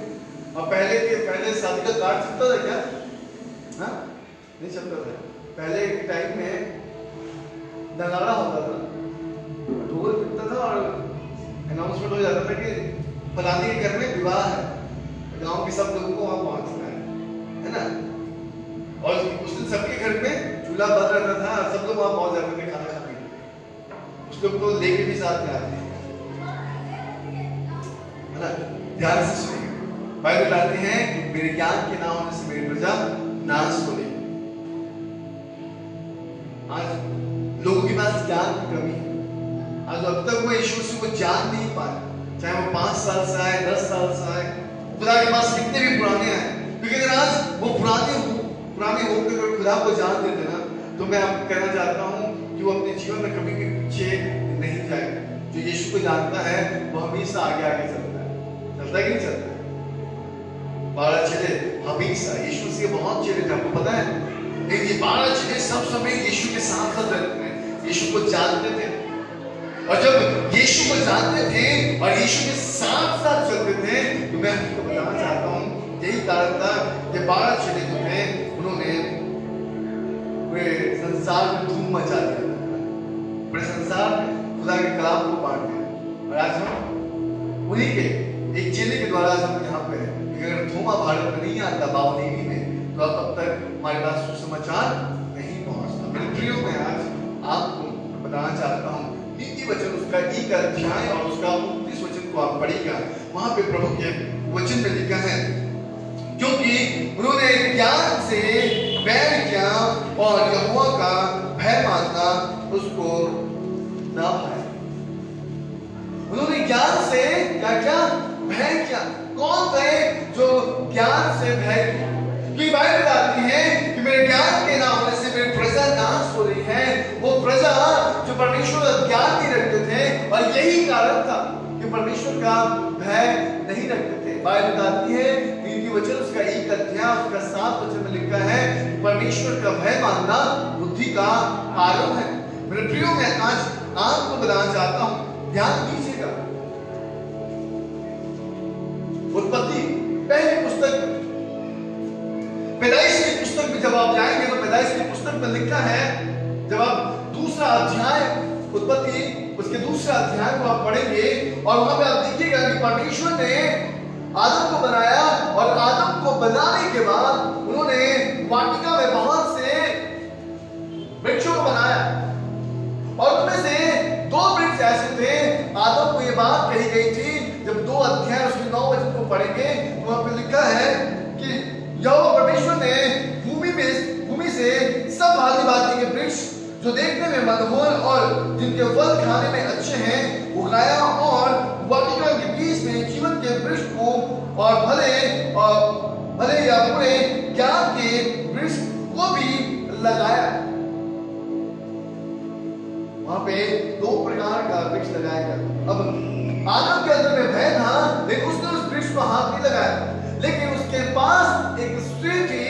और पहले शादी का कार्ड चलता था क्या? हाँ, नहीं चलता था। पहले के टाइम में नगाड़ा होता था, ढोल पिटता था और अनाउंसमेंट हो जाता था कि फलाने के घर में विवाह है, गांव के सब लोगों को वहां पहुंचना है ना? और उस दिन सबके घर में चूल्हा बंद रहता था, सब लोग वहां पहुंच जाते थे खाना खाने। उस लोग को लेके भी साथ में आते हैं, है ना? ध्यान से सुनिए। बाइबल बताते हैं कि मेरे ज्ञान के ना होने से मेरी प्रजा नाश हो गई। आज लोगों के पास ज्ञान की कमी है। आज अब तक वो यीशु मसीह को जान नहीं पाए, चाहे वो 5 साल से आए, 10 साल से आए, खुदा के पास कितने भी पुराने आए। क्योंकि अगर आज वो पुराने होकर अगर खुदा को जान देते ना, तो मैं आपको कहना चाहता हूँ कि वो अपने जीवन में कभी भी पीछे नहीं जाएगा। जो यीशु को जानता है वो हमेशा आगे आगे चलता है। चलता है कि नहीं चलता? 12 चेले हमेशा, यीशु से बहुत चेले थे, आपको पता है? लेकिन ये 12 चेले सब समय यीशु के साथ साथ रहते थे, यीशु को जानते थे। और जब यीशु को जानते थे और यीशु के साथ साथ चलते थे, तो मैं आपको बताना चाहता हूँ यही कारण था कि 12 चेले जो थे उन्होंने पूरे संसार में धूम मचा दिया, पूरे संसार में खुदा के कलाम को बांट दिया। और आज हम उन्हीं के एक चेले के द्वारा हम यहाँ पे हैं। अगर थोमा भारत में नहीं आता, बावनीवी में, तो अब तक हमारे पास सुसमाचार नहीं पहुंचता। मेरे प्रियो, मैं आज आपको बताना चाहता हूँ नीति वचन उसका 1 अध्याय और उसका 29 वचन को आप पढ़िएगा। वहां पे प्रभु के वचन में लिखा है, क्योंकि उन्होंने ज्ञान से बैर किया और यहोवा का भय मानना उसको ना पाया। उन्होंने ज्ञान से क्या किया? भय किया। कौन थे जो ज्ञान से भय किया? क्योंकि बाइबल बताती है कि मेरे ज्ञान के ना होने से मेरी प्रजा नाश हो रही है। वो प्रजा जो परमेश्वर का ज्ञान नहीं रखते थे, और यही कारण था कि परमेश्वर का भय नहीं रखते थे। बाइबल बताती है, नीति वचन उसका 1 अध्याय उसका 7 वचन में लिखा है, परमेश्वर का भय मानना बुद्धि का आरंभ है। मेरे प्रियो, मैं आज आपको बताना चाहता हूं, ध्यान दीजिएगा। उत्पत्ति पहली पुस्तक, पैदाइश की पुस्तक में जब आप जाएंगे तो पैदाइश की पुस्तक में लिखा है, जब आप दूसरा अध्याय उत्पत्ति उसके दूसरा अध्याय को आप पढ़ेंगे और वहां पे आप देखिएगा कि परमेश्वर ने आदम को बनाया और आदम को बनाने के बाद उन्होंने वाटिका में बहुत से वृक्षों को बनाया और उनमें से 2 वृक्ष ऐसे पढ़ेंगे वहां पे लिखा है कि यहोवा परमेश्वर ने भूमि से सब भांति भांति के वृक्ष जो देखने में मनमोहक और जिनके फल खाने में अच्छे हैं उगाया, और वाटिका के बीच में जीवन के वृक्ष को और भले या बुरे ज्ञान के वृक्ष को भी लगाया। वहां पे 2 प्रकार का वृक्ष लगाया गया। अब आदम के अंदर में भय था, लेकिन उसने उस वृक्ष को हाथ नहीं लगाया, लेकिन उसके पास एक स्त्री थी,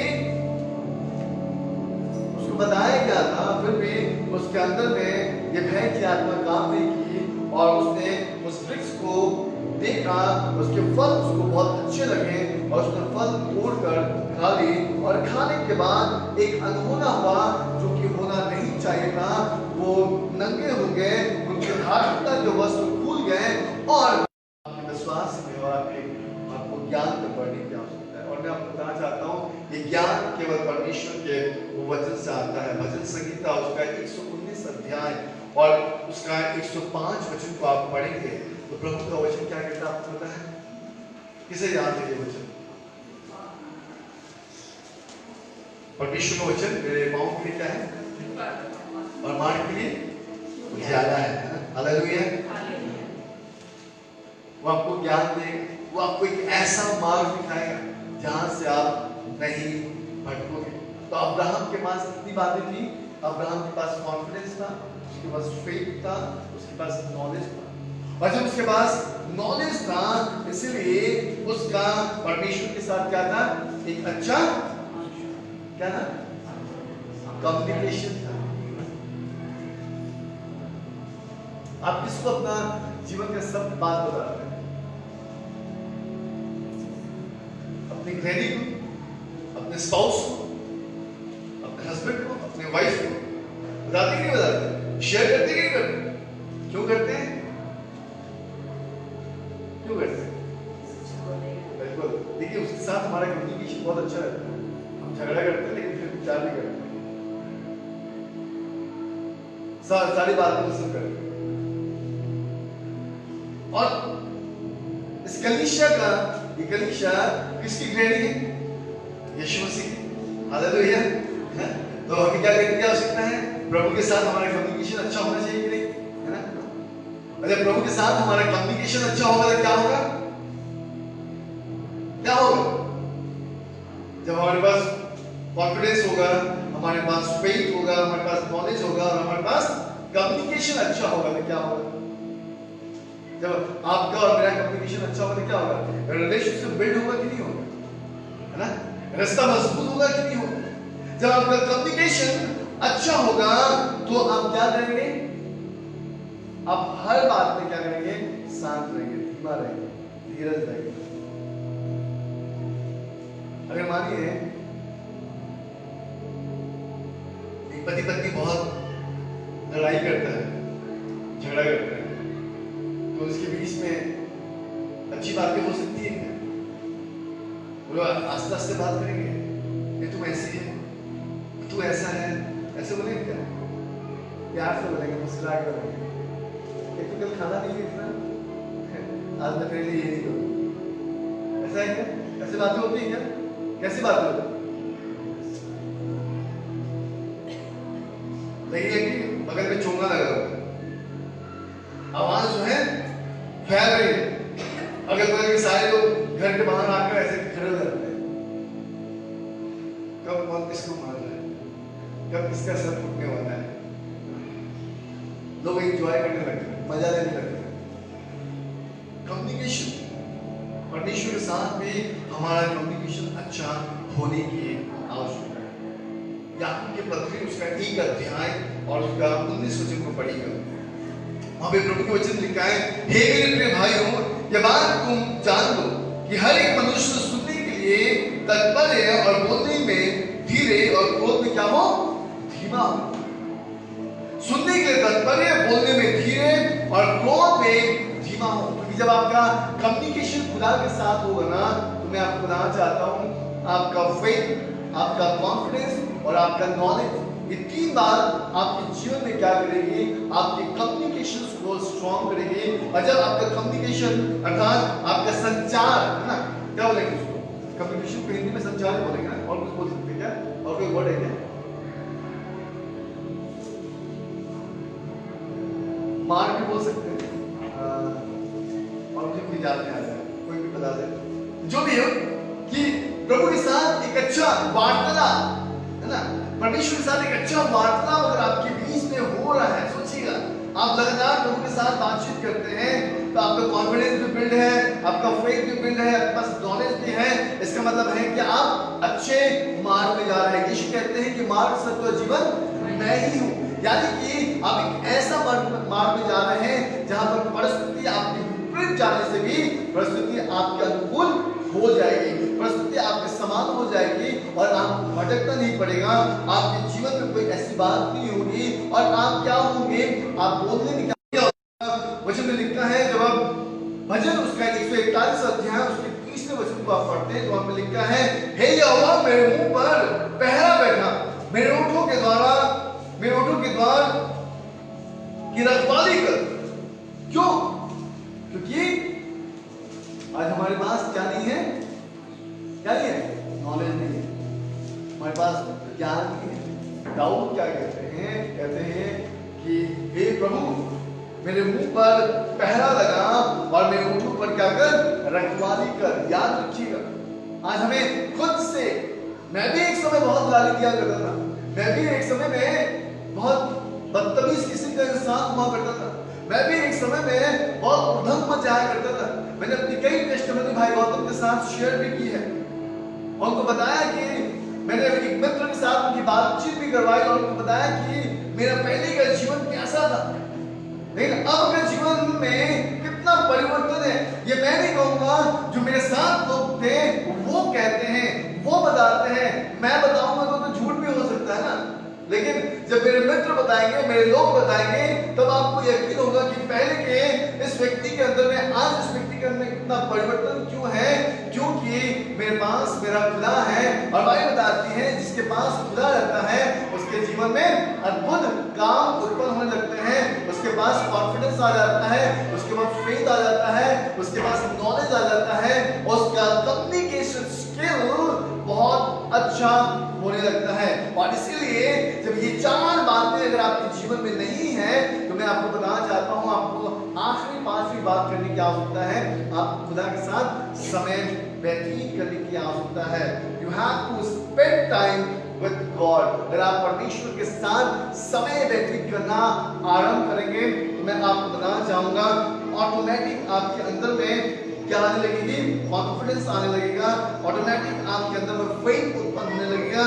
उसको बताया गया था, फिर भी उसके अंदर में ये भय की आत्मा काम नहीं की, और उसने उस वृक्ष को देखा, उसके फल उसको बहुत अच्छे लगे, और उसने फल तोड़कर खा ली, और खाने के बाद एक अनहोना हुआ जो कि होना नहीं चाहिए था। वो नंगे हो गए, उनके धार्मिकता के वस्त्र खुल गए, और विश्वास में आपको ज्ञान में बढ़ने की आवश्यकता है। और मैं आपको बताना चाहता हूँ, ये ज्ञान केवल परमेश्वर के वचन से आता है। भजन संहिता उसका 119 अध्याय और उसका 105 वचन को आप पढ़ेंगे तो प्रभु का वचन क्या कहता है आपको पता है? किसे याद है ये वचन? परमेश्वर का वचन मेरे पाँव के लिए क्या है और मार्ग के लिए ज्यादा है। हालेलुया। वो आपको ज्ञान दे, वो आपको एक ऐसा मार्ग दिखाएगा जहां से आप नहीं भटकोगे। तो अब्राहम के पास कितनी बातें थी? अब्राहम के पास कॉन्फिडेंस था, उसके पास फेथ था, उसके पास नॉलेज था, और जब उसके पास नॉलेज था इसलिए उसका परमेश्वर के साथ क्या था? एक अच्छा क्या ना कम्युनिकेशन था। आप किसको अपना जीवन का सब बात बताते हैं? अपनी गृहिणी को, अपने स्पाउस को, अपने हस्बैंड को, अपने वाइफ को बताते कि नहीं बताते? शेयर करते कि नहीं करते? क्यों करते हैं? क्यों करते हैं? बिल्कुल। देखिए उसके साथ हमारा कम्युनिकेशन बहुत अच्छा रहता है। हम झगड़ा करते हैं लेकिन फिर विचार नहीं करते, सारी बातें को सुन करते। और इस कलीसिया का, ये कलीसिया किसकी गृहिणी है? यीशु मसीह। हालेलुया। तो हमें क्या करने की आवश्यकता है? प्रभु के साथ हमारा कम्युनिकेशन अच्छा होना चाहिए कि नहीं, है ना? अगर प्रभु के साथ हमारा कम्युनिकेशन अच्छा होगा तो क्या होगा? क्या होगा? जब हमारे पास कॉन्फिडेंस होगा, हमारे पास फेथ होगा, हमारे पास नॉलेज होगा और हमारे पास कम्युनिकेशन अच्छा होगा तो क्या होगा? जब आपका और मेरा कम्युनिकेशन अच्छा होगा तो क्या होगा? रिलेशनशिप बिल्ड होगा कि नहीं होगा, है ना? रिश्ता मजबूत होगा कि नहीं होगा? जब आपका कम्युनिकेशन अच्छा होगा तो आप क्या करेंगे? आप हर बात में क्या करेंगे? शांत रहेंगे, धीमा रहेंगे, धीरज रहेंगे। अगर मानिए एक पति पत्नी बहुत लड़ाई करता है, झगड़ा करता है, तो उसके बीच में अच्छी बातें हो सकती है क्या? वो आस्ते आस्ते बात करेंगे कि तुम ऐसी है, तू ऐसा है, ऐसे बोलेंगे क्या? प्यार से बोलेंगे, मुस्कुरा के बोलेंगे, तू कल खाना नहीं खरीदना, आज मैं तेरे लिए ये नहीं करूँ। ऐसा है क्या? ऐसी बातें होती है क्या? कैसी बातें होती है? देखिए कि बगल में चोंगा लगा हुआ है, आवाज जो है फैल रही है, अगल बगल के सारे लोग घर के बाहर आकर ऐसे खड़े हो जाते हैं। कब कौन किसको मार रहा है, कब किसका सर फूटने वाला है, लोग एंजॉय करने लगते हैं, मजा लेने लगते हैं। कम्युनिकेशन, परमेश्वर के साथ भी हमारा कम्युनिकेशन अच्छा होने की आवश्यकता है। याकूब के पत्री उसका 1 अध्याय और उसका 19 वचन को पढ़िएगा। वहां पे प्रभु के वचन लिखा है, हे मेरे प्रिय भाइयों, ये बात तुम जान लो कि हर एक मनुष्य सुनने के लिए तत्पर है और बोलने में धीरे और क्रोध में क्या हो? धीमा हो। सुनने के लिए तत्पर है, बोलने में धीरे और क्रोध में धीमा हो। क्योंकि जब आपका कम्युनिकेशन खुदा के साथ होगा ना, तो मैं आपको बताना चाहता हूँ, आपका फेथ, आपका कॉन्फिडेंस और आपका नॉलेज, ये 3 बात आपके जीवन में क्या करेगी? आपके कम्युनिकेशन को स्ट्रॉन्ग करेगी। और जब आपका कम्युनिकेशन अर्थात आपका संचार है ना, क्या बोलेंगे उसको? कम्युनिकेशन को हिंदी में संचार बोलेंगे ना? और कुछ बोल सकते हैं क्या? और कोई वर्ड है क्या? मार भी बोल सकते हैं, और मुझे कोई याद नहीं आ रहा है, कोई भी बता दे। जो भी हो कि प्रभु के साथ एक अच्छा वार्तालाप है ना, परमेश्वर के साथ एक अच्छा वार्तालाप अगर आपके बीच में हो रहा है, सोचिएगा आप लगातार प्रभु के साथ बातचीत करते हैं तो आपका कॉन्फिडेंस भी बिल्ड है, आपका फेथ भी बिल्ड है, आपके पास नॉलेज भी है। इसका मतलब है कि आप अच्छे मार्ग में जा रहे हैं। यीशु कहते हैं कि मार्ग, सत्य और जीवन मैं ही हूँ, यानी कि आप एक ऐसा मार्ग में जा रहे हैं जहां पर परिस्थिति आपके विपरीत जाने से भी परिस्थिति आपके अनुकूल हो जाएगी, परिस्थिति आपके समान हो जाएगी और आप भटकना नहीं पड़ेगा। आपके जीवन में कोई ऐसी बात नहीं होगी और आप क्या होंगे, आप बोलने में क्या होगा। वचन में लिखा है, जब आप भजन उसका 141 अध्याय उसके 30वें वचन को आप पढ़ते हैं तो वहां पे लिखा है, हे यहोवा मेरे मुंह पर पहरा बैठा, मेरे ओठों के द्वार की रखवाली कर। क्यों? क्योंकि आज हमारे पास क्या नहीं है? क्या नहीं है? नॉलेज नहीं है, हमारे पास ज्ञान नहीं है। दाऊद क्या कहते हैं? कहते हैं कि हे प्रभु मेरे मुंह पर पहरा लगा और मेरे ओठों पर क्या कर? रखवाली कर। याद रखिएगा, आज हमें खुद से, मैं भी एक समय बहुत गाली दिया करता था, मैं भी एक समय में बहुत बदतमीज किस्म का इंसान हुआ करता था, मैं भी एक समय में बहुत उधम मचाया करता था। मैंने अपनी कई टेस्टिमनी भाई गौतम के साथ शेयर भी की है, उनको बताया कि मैंने एक मित्र के साथ उनकी बातचीत भी करवाई और उनको बताया कि मेरा पहले का जीवन कैसा था, लेकिन अब के जीवन में कितना परिवर्तन है। ये मैं नहीं कहूंगा, जो मेरे साथ लोग थे वो कहते हैं, वो बताते हैं। मैं बताऊंगा तो झूठ भी हो सकता है ना, लेकिन जब मेरे मित्र बताएंगे, मेरे लोग बताएंगे, तब आपको यकीन होगा कि पहले के इस व्यक्ति के अंदर में आज इस व्यक्ति के अंदर कितना परिवर्तन क्यों है। क्योंकि मेरे पास मेरा खुदा है और बाइबल बताती है जिसके पास खुदा रहता है उसके जीवन में अद्भुत काम उत्पन्न होने लगते हैं, उसके पास कॉन्फिडेंस आ जाता है, उसके पास फेथ आ जाता है, उसके पास नॉलेज आ जाता है, उसका कम्युनिकेशन स्किल बहुत अच्छा होने लगता है। और इसीलिए जब ये चार बातें अगर आपके जीवन में नहीं है तो मैं आपको बताना चाहता हूं, आपको आखिरी पांचवी बात करने की आवश्यकता है। आप खुदा के साथ समय व्यतीत करने की आवश्यकता है। You have to spend time with God. अगर आप परमेश्वर के साथ समय व्यतीत करना आरंभ करेंगे तो मैं आपको बताना चाहूंगा, ऑटोमेटिक आपके अंदर में क्या आने लगेगी? कॉन्फिडेंस आने लगेगा, ऑटोमेटिक आपके अंदर में फेथ उत्पन्न होने लगेगा,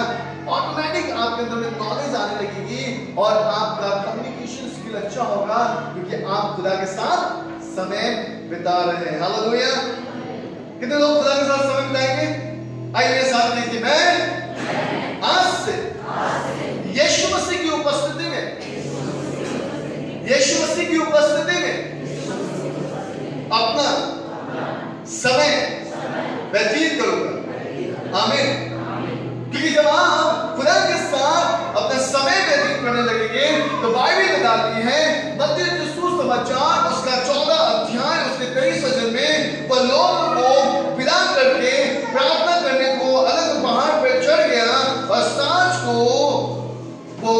ऑटोमेटिक आपके अंदर में नॉलेज आने लगेगी और आपका कम्युनिकेशन स्किल अच्छा होगा क्योंकि आप खुदा के साथ समय बिता रहे हैं। हालेलुया। कितने लोग खुदा के साथ समय बिताएंगे? आइए मेरे साथ देखिए, मैं आज से यीशु मसीह की उपस्थिति में, यीशु मसीह की उपस्थिति में अपना समय व्यतीत करूंगा। आमीन। क्योंकि जब आप खुदा के साथ अपना समय व्यतीत करने लगेंगे तो बाइबल बताती है, मत्ती रचित सुसमाचार उसका 14 अध्याय उसके 23 वचन में, वह लोगों को विदा करके प्रार्थना करने को अलग पहाड़ पर चढ़ गया और सांझ को वो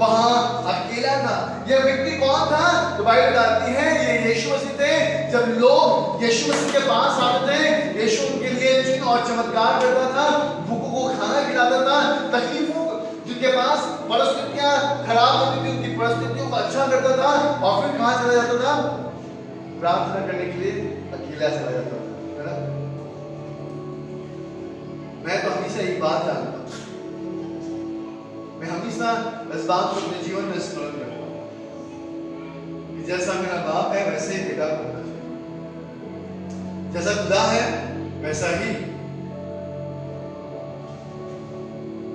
वहां अकेला था। यह व्यक्ति कौन था? तो बाइबल बताती है ये यीशु मसीह थे। जब लोग यीशु मसीह के पास आते थे, यीशु उनके लिए चिन्ह और चमत्कार करता था, भूखों को खाना खिलाता था, तकलीफों जिनके पास परिस्थितियां खराब होती थी उनकी परिस्थितियों को अच्छा करता था और फिर कहां चला जाता था? प्रार्थना करने के लिए अकेला चला जाता था, है ना? मैं तो हमेशा एक बात जानता हूं, मैं हमेशा इस बात को अपने जीवन में स्मरण करता हूं कि जैसा मेरा बाप है वैसे ही बेटा होना चाहिए, जैसा खुदा है वैसा ही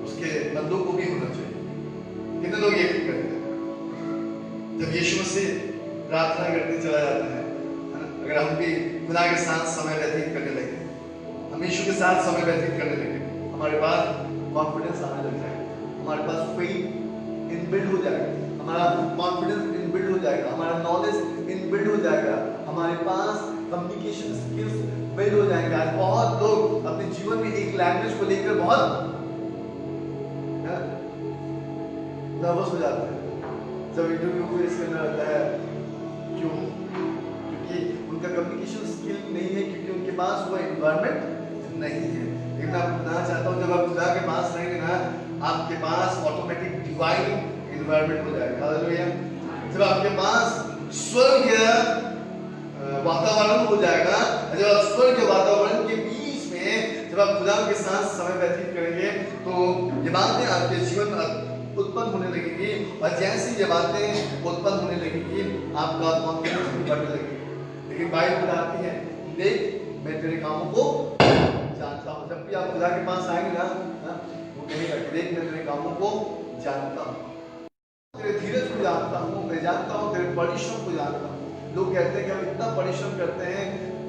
उसके बंदों को भी होना चाहिए। कितने लोग ये करते हैं? जब यीशु मसीह प्रार्थना करते चला जाता है, अगर हम भी खुदा के साथ समय व्यतीत करने लगे, हम यीशु के साथ समय व्यतीत करने लगे, हमारे पास कॉन्फिडेंस आने लग जाएगा, हमारे पास फेथ इनबिल्ड हो जाएगा, हमारा कॉन्फिडेंस इनबिल्ड हो जाएगा, हमारा नॉलेज इनबिल्ड हो जाएगा, हमारे पास कम्युनिकेशन स्किल्स बिल्ड हो जाएंगे। आज बहुत लोग अपने जीवन में एक लैंग्वेज को लेकर बहुत नर्वस हो जाते हैं जब इंटरव्यू फेस करना रहता है। क्यों? क्योंकि उनका कम्युनिकेशन स्किल नहीं है, क्योंकि उनके पास वो एनवायरनमेंट नहीं है। लेकिन मैं आपको बताना चाहता हूँ, जब आप खुदा के पास रहेंगे ना, आपके पास ऑटोमेटिक डिवाइन एनवायरनमेंट हो जाएगा। हालेलुया। जब आपके पास स्वर्गीय वातावरण हो जाएगा, जब आप स्वर्गीय वातावरण के बीच में जब आप खुदा के साथ समय व्यतीत करेंगे, तो ये बातें आपके जीवन में उत्पन्न होने लगेगी। और जैसी ये बातें उत्पन्न होने लगेगी, आपका कॉन्फिडेंस भी बढ़ने लगेगा। लेकिन बाइबल बताती है, देख मैं तेरे कामों को जानता हूँ। जब भी आप खुदा के पास आएंगे ना, वो कहेगा कि देख मैं तेरे कामों को जानता हूँ, तेरे धीरज को जानता हूँ, मैं जानता हूँ तेरे परिश्रम को जानता हूँ। लोग कहते हैं कि हम इतना परिश्रम करते हैं,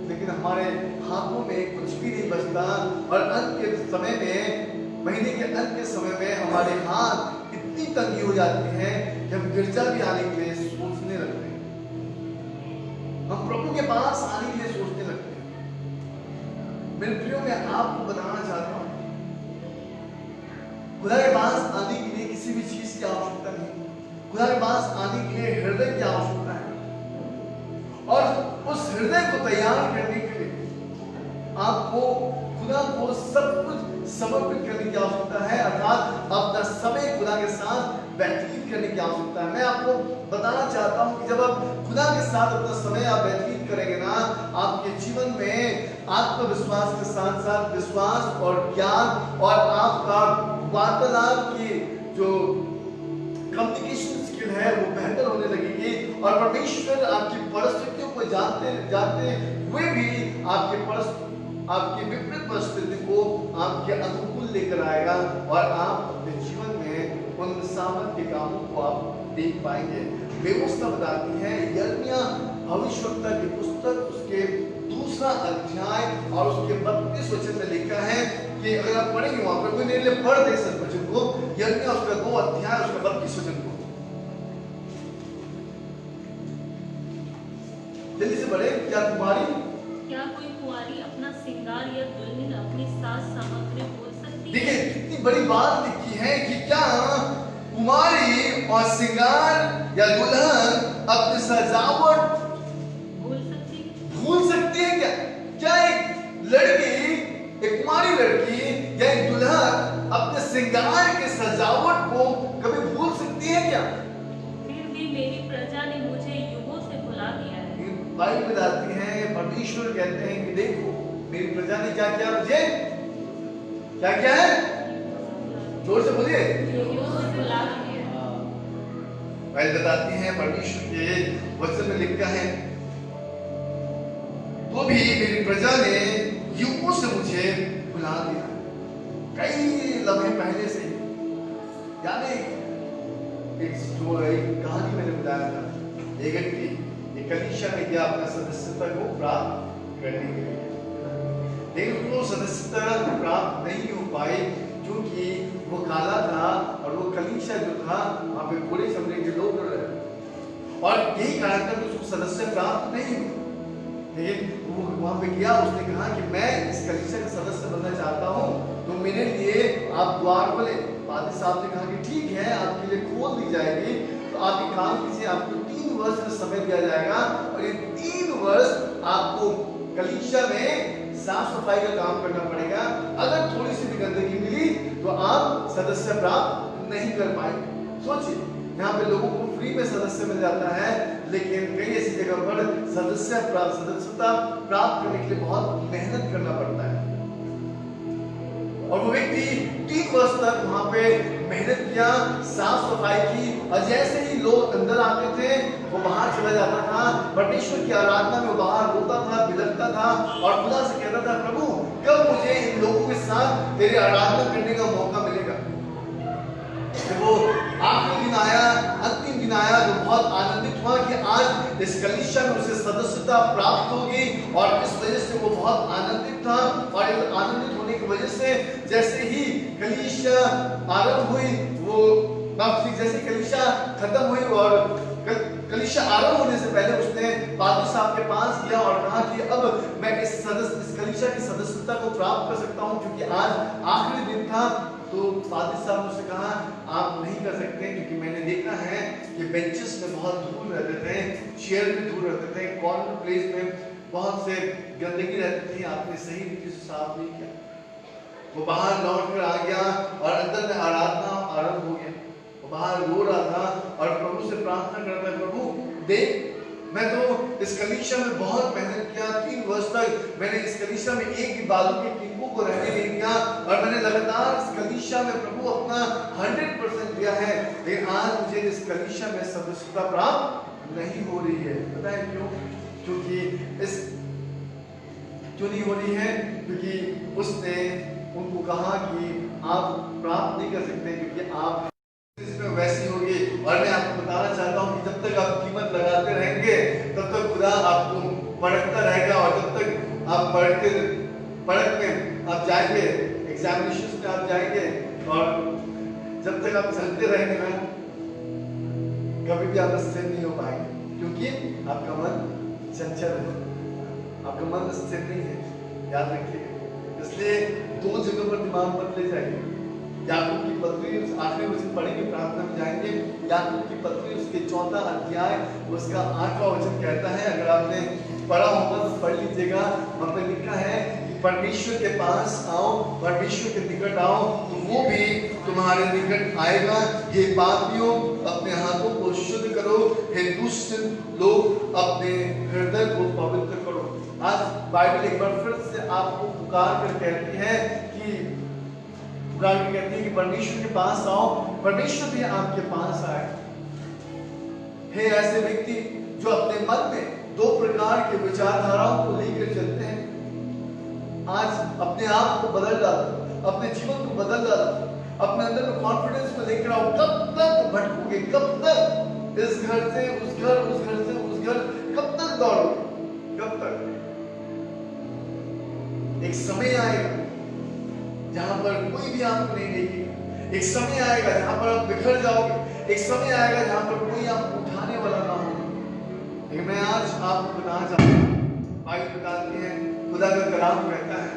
लेकिन हमारे हाथों में कुछ भी नहीं बचता। और अंत के समय में, महीने के अंत के समय में हमारे हाथ इतनी तंगी हो जाती है कि हम गिरजा भी आने के लिए सोचने लगते हैं, हम प्रभु के पास आने के लिए सोचने लगते हैं। मेरे प्रियो, मैं आपको बताना चाहता हूँ, खुदा के पास आने के लिए किसी भी चीज की आवश्यकता नहीं। खुदा के पास आने के लिए हृदय की आवश्यकता है, और उस हृदय को तैयार करने के लिए आपको खुदा को सब कुछ समर्पित करने की आवश्यकता है, अर्थात अपना समय खुदा के साथ व्यतीत करने की आवश्यकता है। मैं आपको बताना चाहता हूं कि जब आप खुदा के साथ अपना समय आप व्यतीत करेंगे ना, आपके जीवन में आत्मविश्वास के साथ साथ विश्वास और ज्ञान और आपका वार्तालाप की जो कम्युनिकेशन स्किल है वो बेहतर होने लगेगी। और परमेश्वर आपकी परिस्थितियों को जानते हुए भी आपकी विपरीत परिस्थिति को आपके अनुकूल लेकर आएगा, और आप अपने जीवन में उन सामर्थ्य के कामों को आप देख पाएंगे। व्यवस्था बताती है, यिर्मयाह भविष्यवक्ता की पुस्तक उसके 2 अध्याय और उसके 32 वचन में लिखा है कि अगर आप पढ़ेंगे वहां पर, कोई मेरे लिए पढ़ दे इस वचन को, यिर्मयाह उसका 2 अध्याय उसका 32 वचन को जल्दी से पढ़े। क्या कोई कुंवारी अपना श्रृंगार या दुल्हन अपनी साज सामग्री भूल सकती है? देखिए कितनी बड़ी बात लिखी है कि क्या कुमारी और श्रृंगार या दुल्हन अपनी सजावट भूल सकती है क्या? क्या एक लड़की, एक कुमारी लड़की या एक दुल्हन अपने श्रृंगार के सजावट को कभी भूल सकती है क्या? फिर भी मेरी प्रजा ने मुझे युगों से भुला दिया है। बाइबल बताती है, परमेश्वर कहते हैं कि देखो मेरी प्रजा ने क्या किया, मुझे क्या किया है, जोर से बोलिए, बाइबल बताती है, परमेश्वर के वचन में लिखा है, तो भी मेरी प्रजा ने युगों से मुझे भुला दिया। कई लम्हे पहले से, यानी एक कहानी मैंने बताया था, एक व्यक्ति कलीसिया में गया अपना सदस्यता को प्राप्त करने के लिए, लेकिन उसको सदस्यता प्राप्त नहीं हो पाई क्योंकि वो काला था और वो कलीसिया जो था वहां पे घोड़े चमड़े के लोग रहे, और यही कारण था कि उसको सदस्य प्राप्त नहीं हुआ। लेकिन वो वहां पे गया, उसने कहा कि मैं इस कलीसिया का सदस्य बनना चाहता हूँ, तो मेरे लिए आप द्वार खोले। पादी साहब ने कहा कि ठीक है, आपके लिए खोल दी जाएगी, तो आप एक काम कीजिए, आपको 3 वर्ष का समय दिया जाएगा, और ये 3 वर्ष आपको कलीसिया में साफ सफाई का काम करना पड़ेगा। अगर थोड़ी सी भी गंदगी मिली तो आप सदस्य प्राप्त नहीं कर पाएंगे। सोचिए, यहाँ पे लोगों को फ्री में सदस्य मिल जाता है, लेकिन कई ऐसी जगह पर सदस्यता प्राप्त करने के लिए बहुत मेहनत करना पड़ता है। और वो व्यक्ति 3 वर्ष तक वहां पे मेहनत किया, साफ सफाई की, और जैसे ही लोग अंदर आते थे वो बाहर चला जाता था, परमेश्वर की आराधना में वो बाहर रोता था, बिलखता था और खुदा से कहता था, प्रभु कब मुझे इन लोगों के साथ तेरी आराधना करने का मौका मिलेगा। वो आखिरी दिन आया, अंतिम दिन आया, जो बहुत आनंदित हुआ कि आज इस कलीसिया में उसे सदस्यता प्राप्त होगी, और इस वजह से वो बहुत आनंदित था। और इस आनंदित होने की वजह से जैसे ही कलीसिया आरंभ हुई, वो जैसे कलीसिया खत्म हुई और कलीसिया आरंभ होने से पहले उसने पादरी साहब के पास गया और कहा कि अब मैं इस कलीसिया की सदस्यता को प्राप्त कर सकता हूं, क्योंकि आज आखिरी दिन था। तो पादरी साहब ने उससे कहा आप नहीं कर सकते, क्योंकि मैंने देखा है कि बेंचेस में बहुत दूर रहते थे, चेयर में दूर रहते थे, कॉर्नर प्लेस में बहुत से गंदगी रहती थी, आपने सही रीति से साफ नहीं किया। वो बाहर लौट कर आ गया और अंदर में आराधना आरंभ हो गया। बाहर रो रहा था और प्रभु से प्रार्थना करता है, प्रभु देख, मैं तो इस कलीसिया में बहुत मेहनत किया, 3 वर्ष तक मैंने इस कलीसिया में एक भी बालू के टिक्कों को रहने नहीं दिया और मैंने लगातार इस कलीसिया में प्रभु अपना 100% दिया है, लेकिन आज मुझे इस कलीसिया में सदस्यता प्राप्त नहीं हो रही है। पता है क्यों? क्यों नहीं हो रही है? क्योंकि उसने उनको कहा कि आप प्राप्त नहीं कर सकते, क्योंकि आप इसमें वैसी होगी। और मैं आपको बताना चाहता हूँ कि जब तक आप कीमत लगाते रहेंगे तब तक खुदा आपको परखता रहेगा, और जब तक आप परख में आप जाएंगे, एग्जामिनेशन में आप जाएंगे, और जब तक आप चलते रहेंगे ना, कभी भी आप स्थिर नहीं हो पाएंगे, क्योंकि आपका मन चंचल है, आपका मन स्थिर नहीं है। याद रखिए, इसलिए 2 जगहों पर दिमाग मत ले जाइए। याकूब की पत्री आखिरी में पढ़ेंगे, प्रार्थना में जाएंगे। याकूब की पत्री उसके 4 अध्याय उसका 8वां वचन कहता है, अगर आपने पढ़ा होगा तो पढ़ लीजिएगा। वहां पर लिखा है कि परमेश्वर के पास आओ, परमेश्वर के निकट आओ तो वो भी तुम्हारे निकट आएगा। हे पापियों, अपने हाथों को शुद्ध करो, हे दुष्ट लोग अपने हृदय को पवित्र करो। आज बाइबल एक बार फिर से आपको पुकार कर कहती है कि कि परमेश्वर के पास आओ, परमेश्वर भी आपके पास आए। हे ऐसे व्यक्ति जो अपने मन में 2 प्रकार के विचारधाराओं को लेकर चलते हैं, आज अपने आप को बदल डालो, अपने जीवन को बदल डालो, अपने अंदर में कॉन्फिडेंस को लेकर आओ। कब तक भटकोगे? कब तक इस घर से उस घर, उस घर से उस घर, कब तक दौड़ोगे? कब तक? एक समय आएगा जहां पर कोई भी आपको नहीं देखेगा, एक समय आएगा जहां पर आप बिखर जाओगे, एक समय आएगा जहां पर कोई आपको उठाने वाला ना हो। लेकिन मैं आज आपको बताना चाहता हूँ, बाइबल बताती है, खुदा का कलाम कहता है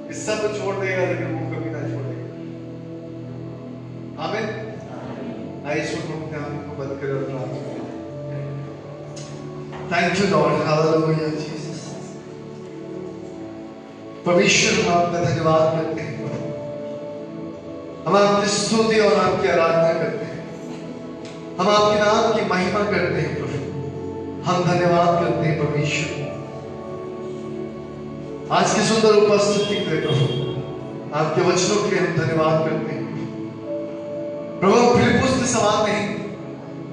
कि सब छोड़ देगा लेकिन वो कभी ना छोड़ेगा। आमीन। आइए सुनो, अपने आंखों को बंद करें और प्रार्थना करें। Thank you Lord, hallelujah Jesus. परमेश्वर, हम आपका धन्यवाद करते हैं, हम आपकी स्तुति और आपकी आराधना करते हैं, हम आपके नाम की महिमा करते हैं प्रभु, हम धन्यवाद करते हैं परमेश्वर आज की सुंदर उपस्थिति के लिए प्रभु, आपके वचनों के लिए हम धन्यवाद करते हैं प्रभु। हम फिलिप्पुस के समान नहीं,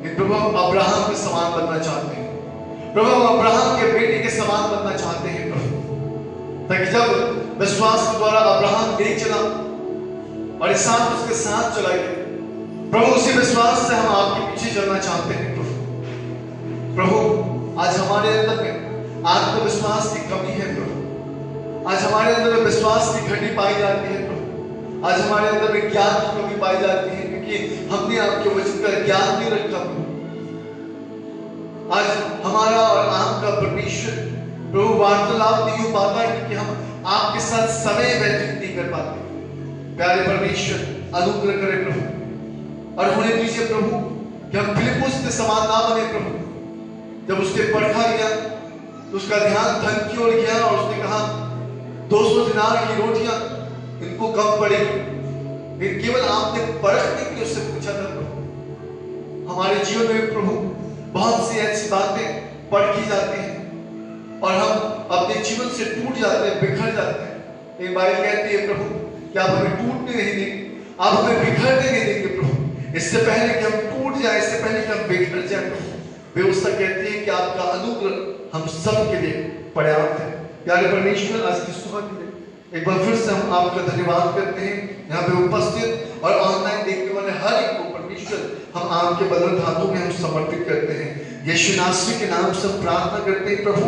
लेकिन प्रभु हम अब्राहम के समान बनना चाहते हैं प्रभु, हम अब्राहम के बेटे के समान बनना चाहते हैं प्रभु, ताकि जब विश्वास के द्वारा अब्राहम देख चला और इसहाक उसके साथ चला गया प्रभु, उसी विश्वास से हम आपके पीछे चलना चाहते हैं प्रभु। आज हमारे अंदर में आत्मविश्वास की कमी है प्रभु, आज हमारे अंदर में विश्वास की घटी पाई जाती है प्रभु, आज हमारे अंदर में ज्ञान की कमी पाई जाती है, क्योंकि हमने आपके वचन का ज्ञान नहीं रखा प्रभु। आज हमारा और आपका परमेश्वर प्रभु वार्तालाप नहीं हो पाता है, क्योंकि हम आपके साथ समय व्यतीत नहीं कर पाते। प्यारे परमेश्वर, अनुग्रह करें प्रभु, और होने दीजिए प्रभु कि हम फिलिप्पुस के समान ना बने प्रभु। जब उसके परखा गया तो उसका ध्यान धन की ओर गया और उसने कहा 200 दिनार की रोटियां इनको कम पड़ेगी, लेकिन केवल आपने परखने के लिए उससे पूछा था प्रभु। हमारे जीवन में प्रभु बहुत सी ऐसी बातें परखी जाती हैं और हम अपने जीवन से टूट जाते हैं, बिखर जाते हैं। एक बाइबल कहती है प्रभु कि आप हमें टूटने नहीं देंगे, आप हमें बिखरने नहीं देंगे प्रभु। इससे पहले कि हम टूट जाए, इससे पहले कि हम बिखर जाए प्रभु, व्यवस्था कहती है कि आपका अनुग्रह हम सब के लिए पर्याप्त है। प्यारे परमेश्वर, आज की सुबह के लिए एक बार फिर से हम आपका धन्यवाद करते हैं। यहाँ पे उपस्थित और ऑनलाइन देखने वाले हर एक को परमेश्वर हम आपके बदल हाथों में हम समर्पित करते हैं। यीशु नासरी के नाम से प्रार्थना करते हैं प्रभु,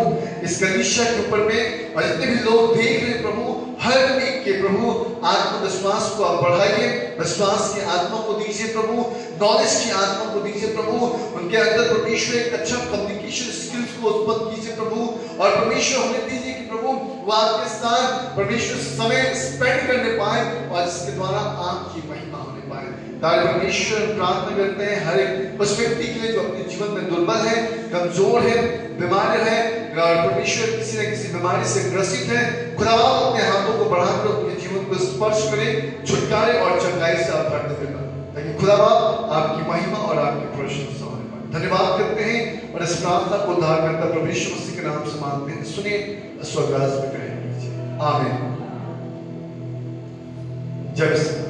इस कलीसिया के ऊपर में और जितने भी लोग देख रहे हैं प्रभु, हर एक के प्रभु आत्मविश्वास को आप बढ़ाइए, विश्वास की आत्मा को दीजिए प्रभु, नॉलेज की आत्मा को दीजिए प्रभु, उनके अंदर परमेश्वर एक अच्छा कम्युनिकेशन स्किल्स को उत्पन्न कीजिए प्रभु, और परमेश्वर हमें दीजिए कि प्रभु वो आपके साथ परमेश्वर समय स्पेंड करने पाए और इसके द्वारा आपकी महिमा होने पाए। तारे परमेश्वर प्रार्थना करते हैं हर एक उस व्यक्ति के लिए जो अपने जीवन में दुर्बल है, कमजोर है, बीमार है, और परमेश्वर किसी न किसी बीमारी से ग्रसित है, खुदावा अपने हाथों को बढ़ाकर उनके जीवन को स्पर्श करे, छुटकारे और चंगाई से आप भर देगा, ताकि खुदावा आपकी महिमा और आपकी प्रशंसा होने पाए। धन्यवाद करते हैं और इस प्रार्थना को उद्धारकर्ता प्रभु यीशु मसीह के नाम से मांगते हैं, सुनिए स्वर्गराज में ग्रहण कीजिए, आमीन। जय